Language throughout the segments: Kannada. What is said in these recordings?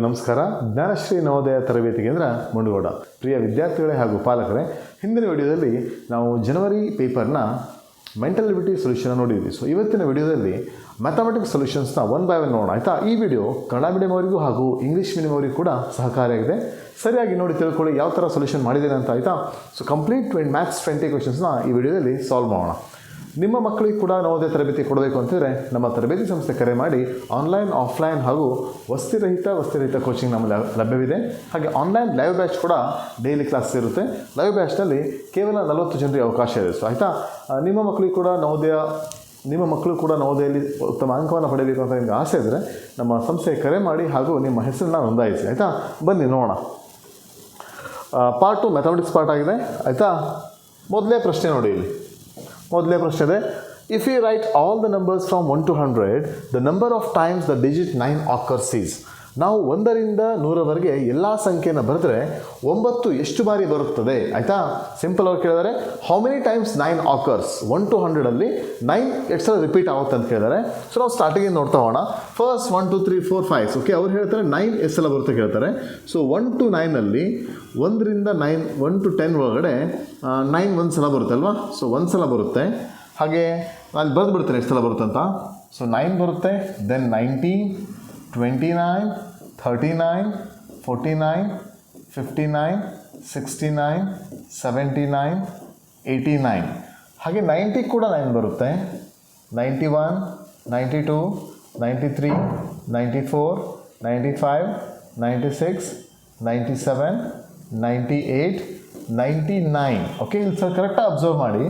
ನಮಸ್ಕಾರ. ಜ್ಞಾನಶ್ರೀ ನವೋದಯ ತರಬೇತಿ ಕೇಂದ್ರ ಮುಂಡಗೋಡ. ಪ್ರಿಯ ವಿದ್ಯಾರ್ಥಿಗಳೇ ಹಾಗೂ ಪಾಲಕರೇ, ಹಿಂದಿನ ವಿಡಿಯೋದಲ್ಲಿ ನಾವು ಜನವರಿ ಪೇಪರ್ನ ಮೆಂಟಲ್ ಎಬಿಲಿಟಿ ಸೊಲ್ಯೂಷನ್ ನೋಡಿದ್ವಿ. ಸೊ ಇವತ್ತಿನ ವಿಡಿಯೋದಲ್ಲಿ ಮ್ಯಾಥಮೆಟಿಕ್ಸ್ ಸೊಲ್ಯೂಷನ್ಸ್ನ ಒನ್ ಬೈ ಒನ್ ನೋಡೋಣ. ಆಯಿತಾ? ಈ ವಿಡಿಯೋ ಕನ್ನಡ ಮೀಡಿಯಂ ಅವರಿಗೂ ಹಾಗೂ ಇಂಗ್ಲೀಷ್ ಮೀಡಿಯಂ ಅವರಿಗೂ ಕೂಡ ಸಹಕಾರಿಯಾಗಿದೆ. ಸರಿಯಾಗಿ ನೋಡಿ ತಿಳ್ಕೊಳ್ಳಿ ಯಾವ ಥರ ಸೊಲ್ಯೂಷನ್ ಮಾಡಿದ್ದೇನೆ ಅಂತ. ಆಯಿತಾ? ಸೊ ಕಂಪ್ಲೀಟ್ ಮ್ಯಾಥ್ಸ್ 20 ಕ್ವೆಶನ್ಸ್ನ ಈ ವಿಡಿಯೋದಲ್ಲಿ ಸಾಲ್ವ್ ಮಾಡೋಣ. ನಿಮ್ಮ ಮಕ್ಕಳಿಗೆ ಕೂಡ ನವೋದಯ ತರಬೇತಿ ಕೊಡಬೇಕು ಅಂತಿದ್ರೆ ನಮ್ಮ ತರಬೇತಿ ಸಂಸ್ಥೆ ಕರೆ ಮಾಡಿ ಆನ್ಲೈನ್, ಆಫ್ಲೈನ್ ಹಾಗೂ ವಸ್ತಿರಹಿತ ಕೋಚಿಂಗ್ ನಮ್ಮಲ್ಲಿ ಲಭ್ಯವಿದೆ. ಹಾಗೆ ಆನ್ಲೈನ್ ಲೈವ್ ಬ್ಯಾಚ್ ಕೂಡ ಡೈಲಿ ಕ್ಲಾಸ್ ಇರುತ್ತೆ. ಲೈವ್ ಬ್ಯಾಚ್ನಲ್ಲಿ ಕೇವಲ 40 ಜನರಿಗೆ ಅವಕಾಶ ಇದೆ. ಸೊ ಆಯಿತಾ? ನಿಮ್ಮ ಮಕ್ಕಳು ಕೂಡ ನವೋದಯಲ್ಲಿ ಉತ್ತಮ ಅಂಕವನ್ನು ಪಡೆಯಬೇಕು ಅಂತ ನಿಮಗೆ ಆಸೆ ಇದ್ದರೆ ನಮ್ಮ ಸಂಸ್ಥೆಗೆ ಕರೆ ಮಾಡಿ ಹಾಗೂ ನಿಮ್ಮ ಹೆಸರನ್ನ ನೋಂದಾಯಿಸಿ. ಆಯಿತಾ? ಬನ್ನಿ ನೋಡೋಣ. ಪಾರ್ಟ್ 2 ಮ್ಯಾಥಮೆಟಿಕ್ಸ್ ಪಾರ್ಟ್ ಆಗಿದೆ. ಆಯಿತಾ? ಮೊದಲೇ ಪ್ರಶ್ನೆ ನೋಡಿ. ಇಲ್ಲಿ ಮೊದಲೇ ಪ್ರಶ್ನೆ ಇದೆ, if you write all the numbers from 1 to 100 the number of times the digit 9 occurs is. ನಾವು 1ರಿಂದ 100ವರೆಗೆ ಎಲ್ಲ ಸಂಖ್ಯೆಯನ್ನು ಬರೆದ್ರೆ 9 ಎಷ್ಟು ಬಾರಿ ಬರುತ್ತದೆ? ಆಯಿತಾ? ಸಿಂಪಲ್ ಆಗಿ ಕೇಳಿದರೆ how many times 9 occurs. 1 to 100ಅಲ್ಲಿ 9 ಎಷ್ಟು ಸಲ ರಿಪೀಟ್ ಆಗುತ್ತೆ ಅಂತ ಕೇಳಿದರೆ, ಸೊ ನಾವು ಸ್ಟಾರ್ಟಿಂಗ್ ನೋಡ್ತಾ ಹೋಗೋಣ. ಫಸ್ಟ್ 1 2 3 4 5 ಓಕೆ, ಅವ್ರು ಹೇಳ್ತಾರೆ 9 ಎಷ್ಟು ಸಲ ಬರುತ್ತೆ ಕೇಳ್ತಾರೆ. ಸೊ 1 to 9ಅಲ್ಲಿ 1ರಿಂದ 9 1 to 10 ಒಳಗಡೆ 9 ಒಂದು ಸಲ ಬರುತ್ತೆ ಅಲ್ವಾ? ಸೊ 1 ಸಲ ಬರುತ್ತೆ. ಹಾಗೆ ನಾನು ಬರೆದು ಬಿಡ್ತೇನೆ ಎಷ್ಟು ಸಲ ಬರುತ್ತೆ ಅಂತ. ಸೊ 9 ಬರುತ್ತೆ, ದೆನ್ 19 29 39 49 59 69 79 89. ಹಾಗೆ 90 ಕೂಡ 9 ಬರುತ್ತೆ. 91 92 93 94 95 96 97 98 99. ಓಕೆ, ಇಲ್ಲಿ ಸರ್ ಕರೆಕ್ಟಾಗಿ ಅಬ್ಸರ್ವ್ ಮಾಡಿ.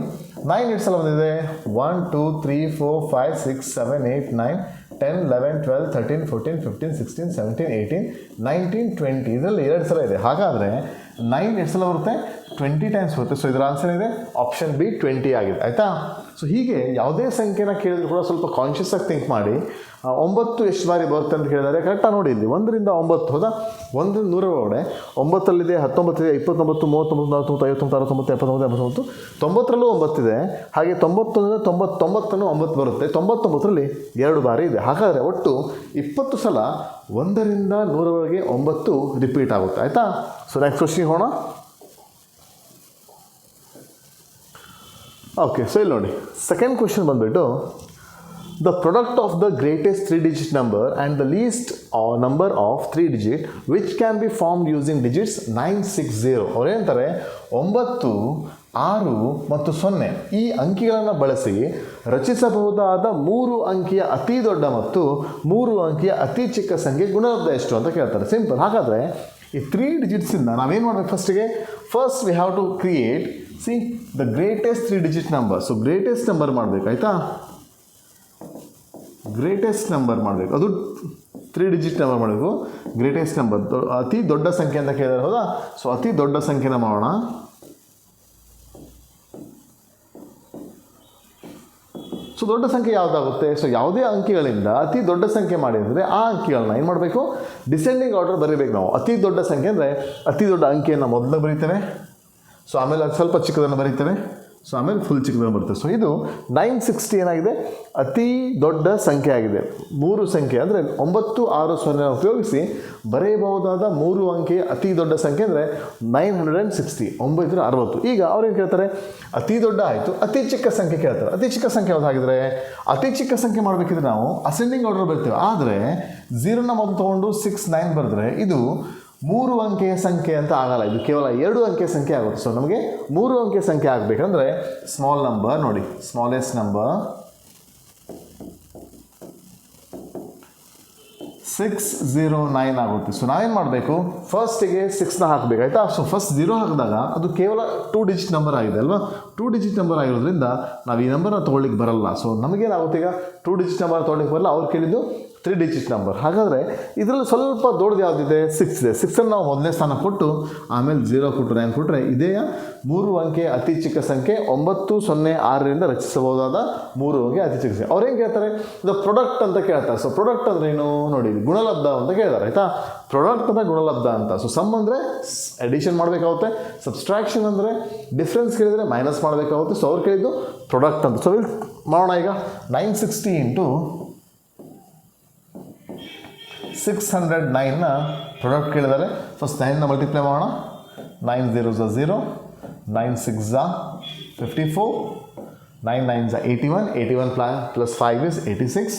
9 ಎಷ್ಟು ಸಲ ಬಂದಿದೆ? 1 2 3 4 5 6 7 8 9 10 11 12 13 14 15 16 17 18 19 20. ಇದರಲ್ಲಿ 2 ಸಲ ಇದೆ. ಹಾಗಾದರೆ 9 ಎಷ್ಟು ಸಲ ಬರುತ್ತೆ? 20 ಟೈಮ್ಸ್ ಬರುತ್ತೆ. ಸೊ ಇದರ ಆನ್ಸರ್ ಇದೆ ಆಪ್ಷನ್ ಬಿ 20 ಆಗಿದೆ. ಆಯಿತಾ? ಸೊ ಹೀಗೆ ಯಾವುದೇ ಸಂಖ್ಯೆನ ಕೇಳಿದ್ರು ಕೂಡ ಸ್ವಲ್ಪ ಕಾನ್ಷಿಯಸ್ ಆಗಿ ಥಿಂಕ್ ಮಾಡಿ. 9 ಎಷ್ಟು ಬಾರಿ ಬರುತ್ತೆ ಅಂತ ಕೇಳಿದರೆ ಕರೆಕ್ಟಾಗಿ ನೋಡಿ. ಇಲ್ಲಿ 1ರಿಂದ 9 ಹೌದಾ? 1ರಿಂದ 100 ಒಳಗಡೆ 9ರಲ್ಲಿದೆ, 19 ಇದೆ, 29 39 40 59 69 79 90ರಲ್ಲೂ 9 ಇದೆ. ಹಾಗೆ 91 90 9 ಬರುತ್ತೆ. 99ರಲ್ಲಿ 2 ಬಾರಿ ಇದೆ. ಹಾಗಾದರೆ ಒಟ್ಟು 20 ಸಲ 1ರಿಂದ 100ವರೆಗೆ 9 ರಿಪೀಟ್ ಆಗುತ್ತೆ. ಆಯಿತಾ? ಸೊ ನೆಕ್ಸ್ಟ್ ಕ್ವೆಶ್ಚನ್ ಹೋಗೋಣ. ಓಕೆ, ಸೊ ಇಲ್ಲಿ ನೋಡಿ ಸೆಕೆಂಡ್ ಕ್ವೆಶ್ಚನ್ ಬಂದುಬಿಟ್ಟು the product of the greatest 3-digit number and the least number of 3 digit which can be formed using digits 960. ಅವ್ರು ಹೇಳ್ತಾರೆ 9 6 ಮತ್ತು 0 ಈ ಅಂಕಿಗಳನ್ನು ಬಳಸಿ ರಚಿಸಬಹುದಾದ 3 ಅಂಕಿಯ ಅತಿ ದೊಡ್ಡ ಮತ್ತು 3 ಅಂಕಿಯ ಅತಿ ಚಿಕ್ಕ ಸಂಖ್ಯೆ ಗುಣಲಬ್ಧ ಎಷ್ಟು ಅಂತ ಕೇಳ್ತಾರೆ. ಸಿಂಪಲ್. ಹಾಗಾದರೆ ಈ 3 ಡಿಜಿಟ್ಸಿಂದ ನಾವೇನು ಮಾಡಬೇಕು? First we have to create the greatest 3-digit number. So greatest number ಮಾಡಬೇಕು. ಆಯಿತಾ? ಗ್ರೇಟೆಸ್ಟ್ ನಂಬರ್ ಮಾಡಬೇಕು, ಅದು 3-digit ನಂಬರ್ ಮಾಡಬೇಕು. ಗ್ರೇಟೆಸ್ಟ್ ನಂಬರ್ ಅತಿ ದೊಡ್ಡ ಸಂಖ್ಯೆ ಅಂತ ಕೇಳಿದ್ರೆ ಹೌದಾ? ಸೊ ಅತಿ ದೊಡ್ಡ ಸಂಖ್ಯೆನ ಮಾಡೋಣ. ಸೊ ದೊಡ್ಡ ಸಂಖ್ಯೆ ಯಾವುದಾಗುತ್ತೆ? ಸೊ ಯಾವುದೇ ಅಂಕಿಗಳಿಂದ ಅತಿ ದೊಡ್ಡ ಸಂಖ್ಯೆ ಮಾಡಿದರೆ ಆ ಅಂಕಿಗಳನ್ನ ಏನು ಮಾಡಬೇಕು? ಡಿಸೆಂಡಿಂಗ್ ಆರ್ಡರ್ ಬರೀಬೇಕು ನಾವು. ಅತಿ ದೊಡ್ಡ ಸಂಖ್ಯೆ ಅಂದರೆ ಅತಿ ದೊಡ್ಡ ಅಂಕಿಯನ್ನು ಮೊದಲು ಬರೀತೇವೆ. ಸೊ ಆಮೇಲೆ ಅದು ಸ್ವಲ್ಪ ಚಿಕ್ಕದನ್ನು ಬರೀತೇವೆ. ಸೊ ಆಮೇಲೆ ಫುಲ್ ಚಿಕ್ಕದನ್ನು ಬರುತ್ತೆ. ಸೊ ಇದು 960 ಏನಾಗಿದೆ? ಅತಿ ದೊಡ್ಡ ಸಂಖ್ಯೆ ಆಗಿದೆ. 3 ಸಂಖ್ಯೆ ಅಂದರೆ 9 6 0 ಉಪಯೋಗಿಸಿ ಬರೆಯಬಹುದಾದ 3 ಅಂಕೆಯ ಅತಿ ದೊಡ್ಡ ಸಂಖ್ಯೆ ಅಂದರೆ 960 960. ಈಗ ಅವ್ರೇನು ಕೇಳ್ತಾರೆ? ಅತಿ ದೊಡ್ಡ ಆಯಿತು, ಅತಿ ಚಿಕ್ಕ ಸಂಖ್ಯೆ ಕೇಳ್ತಾರೆ. ಅತಿ ಚಿಕ್ಕ ಸಂಖ್ಯೆ ಯಾವುದಾಗಿದ್ರೆ ಅತಿ ಚಿಕ್ಕ ಸಂಖ್ಯೆ ಮಾಡಬೇಕಿದ್ರೆ ನಾವು ಅಸೆಂಡಿಂಗ್ ಆರ್ಡರ್ ಬರ್ತೇವೆ. ಆದರೆ 0ನ ಮೊದಲು ತೊಗೊಂಡು 6 9 ಬರೆದ್ರೆ ಇದು 3 ಅಂಕೆಯ ಸಂಖ್ಯೆ ಅಂತ ಆಗಲ್ಲ. ಇದು ಕೇವಲ 2 ಅಂಕೆಯ ಸಂಖ್ಯೆ ಆಗುತ್ತೆ. ಸೊ ನಮಗೆ 3 ಅಂಕೆಯ ಸಂಖ್ಯೆ ಆಗಬೇಕಂದ್ರೆ ಸ್ಮಾಲ್ ನಂಬರ್ ನೋಡಿ, ಸ್ಮಾಲೆಸ್ಟ್ ನಂಬರ್ 609 ಆಗುತ್ತೆ. ಸೊ ನಾವೇನು ಮಾಡಬೇಕು? ಫಸ್ಟಿಗೆ 6ನ ಹಾಕಬೇಕು. ಆಯಿತಾ? ಸೊ ಫಸ್ಟ್ 0 ಹಾಕಿದಾಗ ಅದು ಕೇವಲ 2-digit ನಂಬರ್ ಆಗಿದೆ ಅಲ್ವಾ? 2-digit ನಂಬರ್ ಆಗಿರೋದ್ರಿಂದ ನಾವು ಈ ನಂಬರ್ನ ತೊಗೊಳ್ಳಿಕ್ಕೆ ಬರಲ್ಲ. ಸೊ ನಮಗೇನಾಗುತ್ತೆ? ಈಗ 2-digit ನಂಬರ್ ತೊಗೊಳ್ಳಿಕ್ಕೆ ಬರಲ್ಲ. ಅವ್ರು ಕೇಳಿದ್ದು 3-digit ನಂಬರ್. ಹಾಗಾದರೆ ಇದರಲ್ಲಿ ಸ್ವಲ್ಪ ದೊಡ್ಡದು ಯಾವುದಿದೆ? 6 ಇದೆ. 6ಅನ್ನು ನಾವು ಮೊದಲನೇ ಸ್ಥಾನ ಕೊಟ್ಟು ಆಮೇಲೆ 0 ಕೊಟ್ಟು 9 ಕೊಟ್ಟರೆ ಇದೇ 3 ಅಂಕೆ ಅತಿ ಚಿಕ್ಕ ಸಂಖ್ಯೆ 906ರಿಂದ ರಚಿಸಬಹುದಾದ 3 ಅಂಕೆ ಅತಿ ಚಿಕ್ಕ ಸಂಖ್ಯೆ. ಅವ್ರೇನು ಕೇಳ್ತಾರೆ? ಇದು ಪ್ರಾಡಕ್ಟ್ ಅಂತ ಕೇಳ್ತಾರೆ. ಸೊ ಪ್ರಾಡಕ್ಟ್ ಅಂದರೆ ಏನು ನೋಡಿ, ಗುಣಲಬ್ಧ ಅಂತ ಕೇಳ್ತಾರೆ. ಆಯಿತಾ? ಪ್ರಾಡಕ್ಟ್ ಅಂದರೆ ಗುಣಲಬ್ಧ ಅಂತ. ಸೊ ಸಮ್ ಅಂದರೆ ಎಡಿಷನ್ ಮಾಡಬೇಕಾಗುತ್ತೆ, ಸಬ್ಸ್ಟ್ರಾಕ್ಷನ್ ಅಂದರೆ ಡಿಫ್ರೆನ್ಸ್ ಕೇಳಿದರೆ ಮೈನಸ್ ಮಾಡಬೇಕಾಗುತ್ತೆ. ಸೊ ಅವ್ರು ಕೇಳಿದ್ದು ಪ್ರಾಡಕ್ಟ್ ಅಂತ. ಸೊ ಇಲ್ಲಿ ಮಾಡೋಣ. ಈಗ 960 × 609ನ ಪ್ರಾಡಕ್ಟ್ ಕೇಳಿದ್ದಾರೆ. ಫಸ್ಟ್ 9ನ ಮಲ್ಟಿಪ್ಲೈ ಮಾಡೋಣ. 9 0s 0, 9 6s 54, 9 9s 81, 81 plus 5 is 86.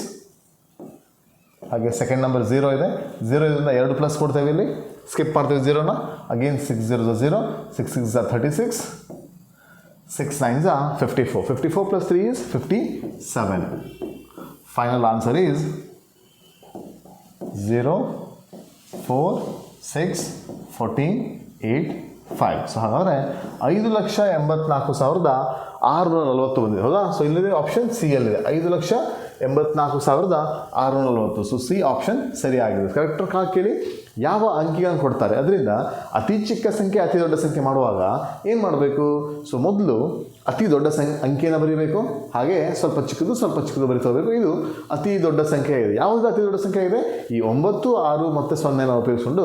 ಹಾಗೆ ಸೆಕೆಂಡ್ ನಂಬರ್ 0 ಇದೆ. 0 ಇದರಿಂದ 2 ಪ್ಲಸ್ ಕೊಡ್ತೇವೆ, ಇಲ್ಲಿ ಸ್ಕಿಪ್ ಮಾಡ್ತೇವೆ 0ನ. Again 6 0s 0, 6 6s 36, 6 9s 54. 54 plus 3 is 57. Final answer is 0 4 6 14 8 5. So ಹಾಗಾದರೆ 5,84,640 ಬಂದಿದೆ, ಹೌದಾ? ಸೊ ಇಲ್ಲಿದೆ ಆಪ್ಷನ್ ಸಿ ಯಲ್ಲಿದೆ 5,84,640. ಸೊ ಸಿ ಆಪ್ಷನ್ ಸರಿಯಾಗಿದೆ. ಕರೆಕ್ಟರ್ ಕೇಳಿ ಯಾವ ಅಂಕಿಗಳನ್ನು ಕೊಡ್ತಾರೆ, ಅದರಿಂದ ಅತಿ ಚಿಕ್ಕ ಸಂಖ್ಯೆ ಅತಿ ದೊಡ್ಡ ಸಂಖ್ಯೆ ಮಾಡುವಾಗ ಏನು ಮಾಡಬೇಕು? ಸೊ ಮೊದಲು ಅತಿ ದೊಡ್ಡ ಅಂಕಿಯನ್ನು ಬರೀಬೇಕು, ಹಾಗೆ ಸ್ವಲ್ಪ ಚಿಕ್ಕದು ಬರಿತಾ ಹೋಗಬೇಕು. ಇದು ಅತಿ ದೊಡ್ಡ ಸಂಖ್ಯೆ ಇದೆ. ಯಾವುದು ಅತಿ ದೊಡ್ಡ ಸಂಖ್ಯೆ ಇದೆ? ಈ 9 6 ಮತ್ತು 0ನ ಉಪಯೋಗಿಸಿಕೊಂಡು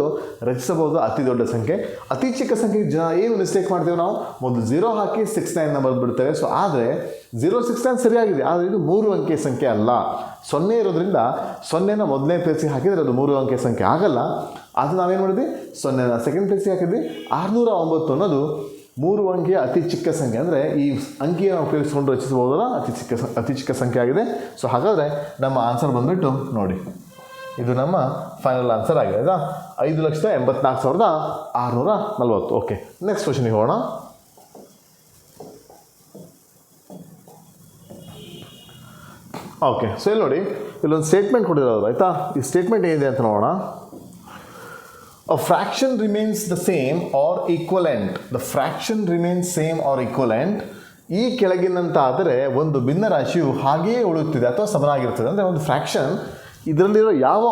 ರಚಿಸಬಹುದು ಅತಿ ದೊಡ್ಡ ಸಂಖ್ಯೆ. ಅತಿ ಚಿಕ್ಕ ಸಂಖ್ಯೆ ಏನು ಮಿಸ್ಟೇಕ್ ಮಾಡ್ತೇವೆ ನಾವು? ಮೊದಲು 0 ಹಾಕಿ 69ನ ಬರೆದ್ಬಿಡ್ತೇವೆ. ಸೊ ಆದರೆ 069 ಸರಿಯಾಗಿದೆ, ಆದರೆ ಇದು 3 ಅಂಕೆಯ ಸಂಖ್ಯೆ ಅಲ್ಲ. 0 ಇರೋದ್ರಿಂದ 0ನ ಮೊದಲನೇ ಪ್ಲೇಸಿಗೆ ಹಾಕಿದರೆ ಅದು 3 ಅಂಕೆಯ ಸಂಖ್ಯೆ ಆಗಲ್ಲ. ಅದು ನಾವೇನು ಮಾಡಿದ್ವಿ? 0ನ ಸೆಕೆಂಡ್ ಪ್ಲೇಸಿಗೆ ಹಾಕಿದ್ವಿ. 609 ಅನ್ನೋದು 3 ಅಂಕೆಯ ಅತಿ ಚಿಕ್ಕ ಸಂಖ್ಯೆ, ಅಂದರೆ ಈ ಅಂಕಿಯನ್ನು ಉಪಯೋಗಿಸಿಕೊಂಡು ರಚಿಸಬಹುದಲ್ಲ ಅತಿ ಚಿಕ್ಕ ಸಂಖ್ಯೆ ಆಗಿದೆ. ಸೊ ಹಾಗಾದರೆ ನಮ್ಮ ಆನ್ಸರ್ ಬಂದುಬಿಟ್ಟು ನೋಡಿ, ಇದು ನಮ್ಮ ಫೈನಲ್ ಆನ್ಸರ್ ಆಗಿದೆ, ಆಯಿತಾ? 5,84,640. ಓಕೆ, ನೆಕ್ಸ್ಟ್ ಕ್ವಶನ್ಗೆ ಹೋಗೋಣ. ಓಕೆ, ಸೊ ಇಲ್ಲಿ ನೋಡಿ, ಇಲ್ಲೊಂದು ಸ್ಟೇಟ್ಮೆಂಟ್ ಕೊಟ್ಟಿರೋದು, ಆಯಿತಾ? ಈ ಸ್ಟೇಟ್ಮೆಂಟ್ ಏನಿದೆ ಅಂತ ನೋಡೋಣ. A fraction remains the same or equivalent. The fraction remains same or equivalent. ಈ ಕೆಳಗಿನಂತಾದರೆ ಒಂದು ಭಿನ್ನರಾಶಿಯು ಹಾಗೆಯೇ ಉಳಿಯುತ್ತಿದೆ ಅಥವಾ ಸಮನಾಗಿರುತ್ತದೆ. ಅಂದರೆ ಒಂದು ಫ್ರ್ಯಾಕ್ಷನ್ ಇದರಲ್ಲಿರೋ ಯಾವ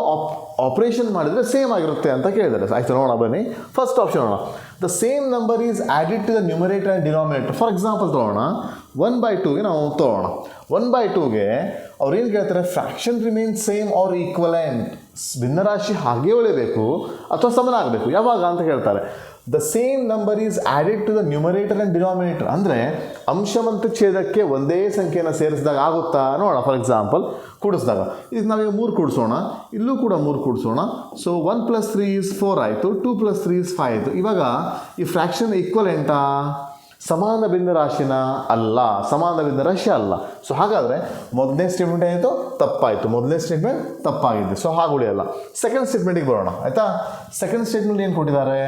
ಆಪರೇಷನ್ ಮಾಡಿದರೆ ಸೇಮ್ ಆಗಿರುತ್ತೆ ಅಂತ ಕೇಳಿದ್ದಾರೆ. ಆಯಿತು, ನೋಡೋಣ ಬನ್ನಿ. ಫಸ್ಟ್ ಆಪ್ಷನ್ ನೋಡೋಣ. The same number is added to the numerator and denominator. For example ತೊಗೊಳ್ಳೋಣ, 1/2ಗೆ ನಾವು ತೊಗೊಳ್ಳೋಣ. 1/2ಗೆ ಅವ್ರು ಏನು ಕೇಳ್ತಾರೆ? Fraction remains same or equivalent. ಭಿನ್ನರಾಶಿ ಹಾಗೆ ಉಳಿಬೇಕು ಅಥವಾ ಸಮನಾಗಬೇಕು, ಯಾವಾಗ ಅಂತ ಹೇಳ್ತಾರೆ. The same number is added to the numerator and denominator. ಅಂದರೆ ಅಂಶ ಮತ್ತು ಛೇದಕ್ಕೆ ಒಂದೇ ಸಂಖ್ಯೆಯನ್ನು ಸೇರಿಸಿದಾಗ ಆಗುತ್ತಾ ನೋಡೋಣ. ಫಾರ್ ಎಕ್ಸಾಂಪಲ್ ಕೂಡಿಸಿದಾಗ ಇದಕ್ಕೆ ನಾವೀಗ 3 ಕೂಡಿಸೋಣ, ಇಲ್ಲೂ ಕೂಡ 3 ಕೂಡಿಸೋಣ. ಸೊ 1 + 3 is 4 ಆಯಿತು, 2 + 3 is 5 ಆಯಿತು. ಇವಾಗ ಈ ಫ್ರ್ಯಾಕ್ಷನ್ ಈಕ್ವಲೆಂಟಾ? ಸಮಾನ ಭಿನ್ನರಾಶಿನ? ಅಲ್ಲ, ಸಮಾನ ಭಿನ್ನರಾಶಿ ಅಲ್ಲ. ಸೊ ಹಾಗಾದರೆ ಮೊದಲನೇ ಸ್ಟೇಟ್ಮೆಂಟ್ ಏನಾಯಿತು? ತಪ್ಪಾಯಿತು. ಮೊದಲನೇ ಸ್ಟೇಟ್ಮೆಂಟ್ ತಪ್ಪಾಗಿದೆ. ಸೊ ಹಾಗೆ ಉಳಿಯಲ್ಲ. ಸೆಕೆಂಡ್ ಸ್ಟೇಟ್ಮೆಂಟಿಗೆ ಬರೋಣ, ಆಯಿತಾ? ಸೆಕೆಂಡ್ ಸ್ಟೇಟ್ಮೆಂಟ್ ಏನು ಕೊಟ್ಟಿದ್ದಾರೆ?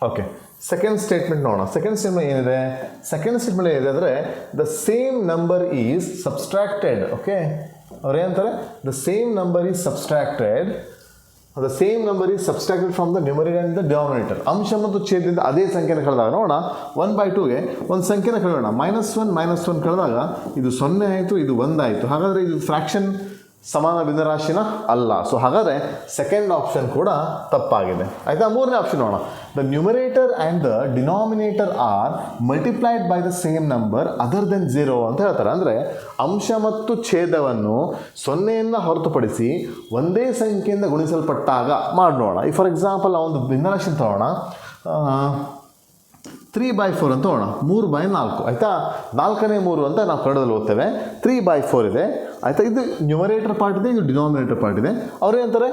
ಓಕೆ, ಸೆಕೆಂಡ್ ಸ್ಟೇಟ್ಮೆಂಟ್ ನೋಡೋಣ. ಸೆಕೆಂಡ್ ಸ್ಟೇಟ್ಮೆಂಟ್ ಏನಿದೆ? ಸೆಕೆಂಡ್ ಸ್ಟೇಟ್ಮೆಂಟ್ ಏನಿದೆ ಅಂದರೆ the same number is subtracted. Okay, ಅವ್ರು ಏನಂತಾರೆ? The same number is subtracted. The same number is subtracted from the numerator and the denominator. ಅಂಶ ಮತ್ತು ಛೇದದಿಂದ ಅದೇ ಸಂಖ್ಯೆನ ಕಳೆದಾಗ ನೋಡೋಣ. 1/2ಗೆ ಒಂದು ಸಂಖ್ಯೆನ ಕಳೆಯೋಣ. -1 ಕಳೆದಾಗ ಇದು 0 ಆಯಿತು, ಇದು 1 ಆಯಿತು. ಹಾಗಾದರೆ ಇದು ಫ್ರ್ಯಾಕ್ಷನ್ ಸಮಾನ ಭಿನ್ನರಾಶಿನ? ಅಲ್ಲ. ಸೊ ಹಾಗಾದರೆ ಸೆಕೆಂಡ್ ಆಪ್ಷನ್ ಕೂಡ ತಪ್ಪಾಗಿದೆ, ಆಯಿತಾ? ಮೂರನೇ ಆಪ್ಷನ್ ನೋಡೋಣ. The numerator and the denominator are multiplied by the same number other than 0 ಅಂತ ಹೇಳ್ತಾರೆ. ಅಂದರೆ ಅಂಶ ಮತ್ತು ಛೇದವನ್ನು 0ಯನ್ನು ಹೊರತುಪಡಿಸಿ ಒಂದೇ ಸಂಖ್ಯೆಯಿಂದ ಗುಣಿಸಲ್ಪಟ್ಟಾಗ ಮಾಡಿ ನೋಡೋಣ. ಈ ಫಾರ್ ಎಕ್ಸಾಂಪಲ್ ನಾವು ಒಂದು ಭಿನ್ನರಾಶಿ ತಗೋಣ, 3/4 ಅಂತ ತಗೋಣ. 3/4 ಆಯಿತಾ? 4ನೇ 3 ಅಂತ ನಾವು ಕನ್ನಡದಲ್ಲಿ ಓದ್ತೇವೆ. 3/4 ಇದೆ, ಆಯಿತಾ? ಇದು ನ್ಯೂಮರೇಟರ್ ಪಾರ್ಟ್ ಇದೆ, ಇದು ಡಿನಾಮಿನೇಟರ್ ಪಾರ್ಟ್ ಇದೆ. ಅವ್ರು ಏನಂತಾರೆ?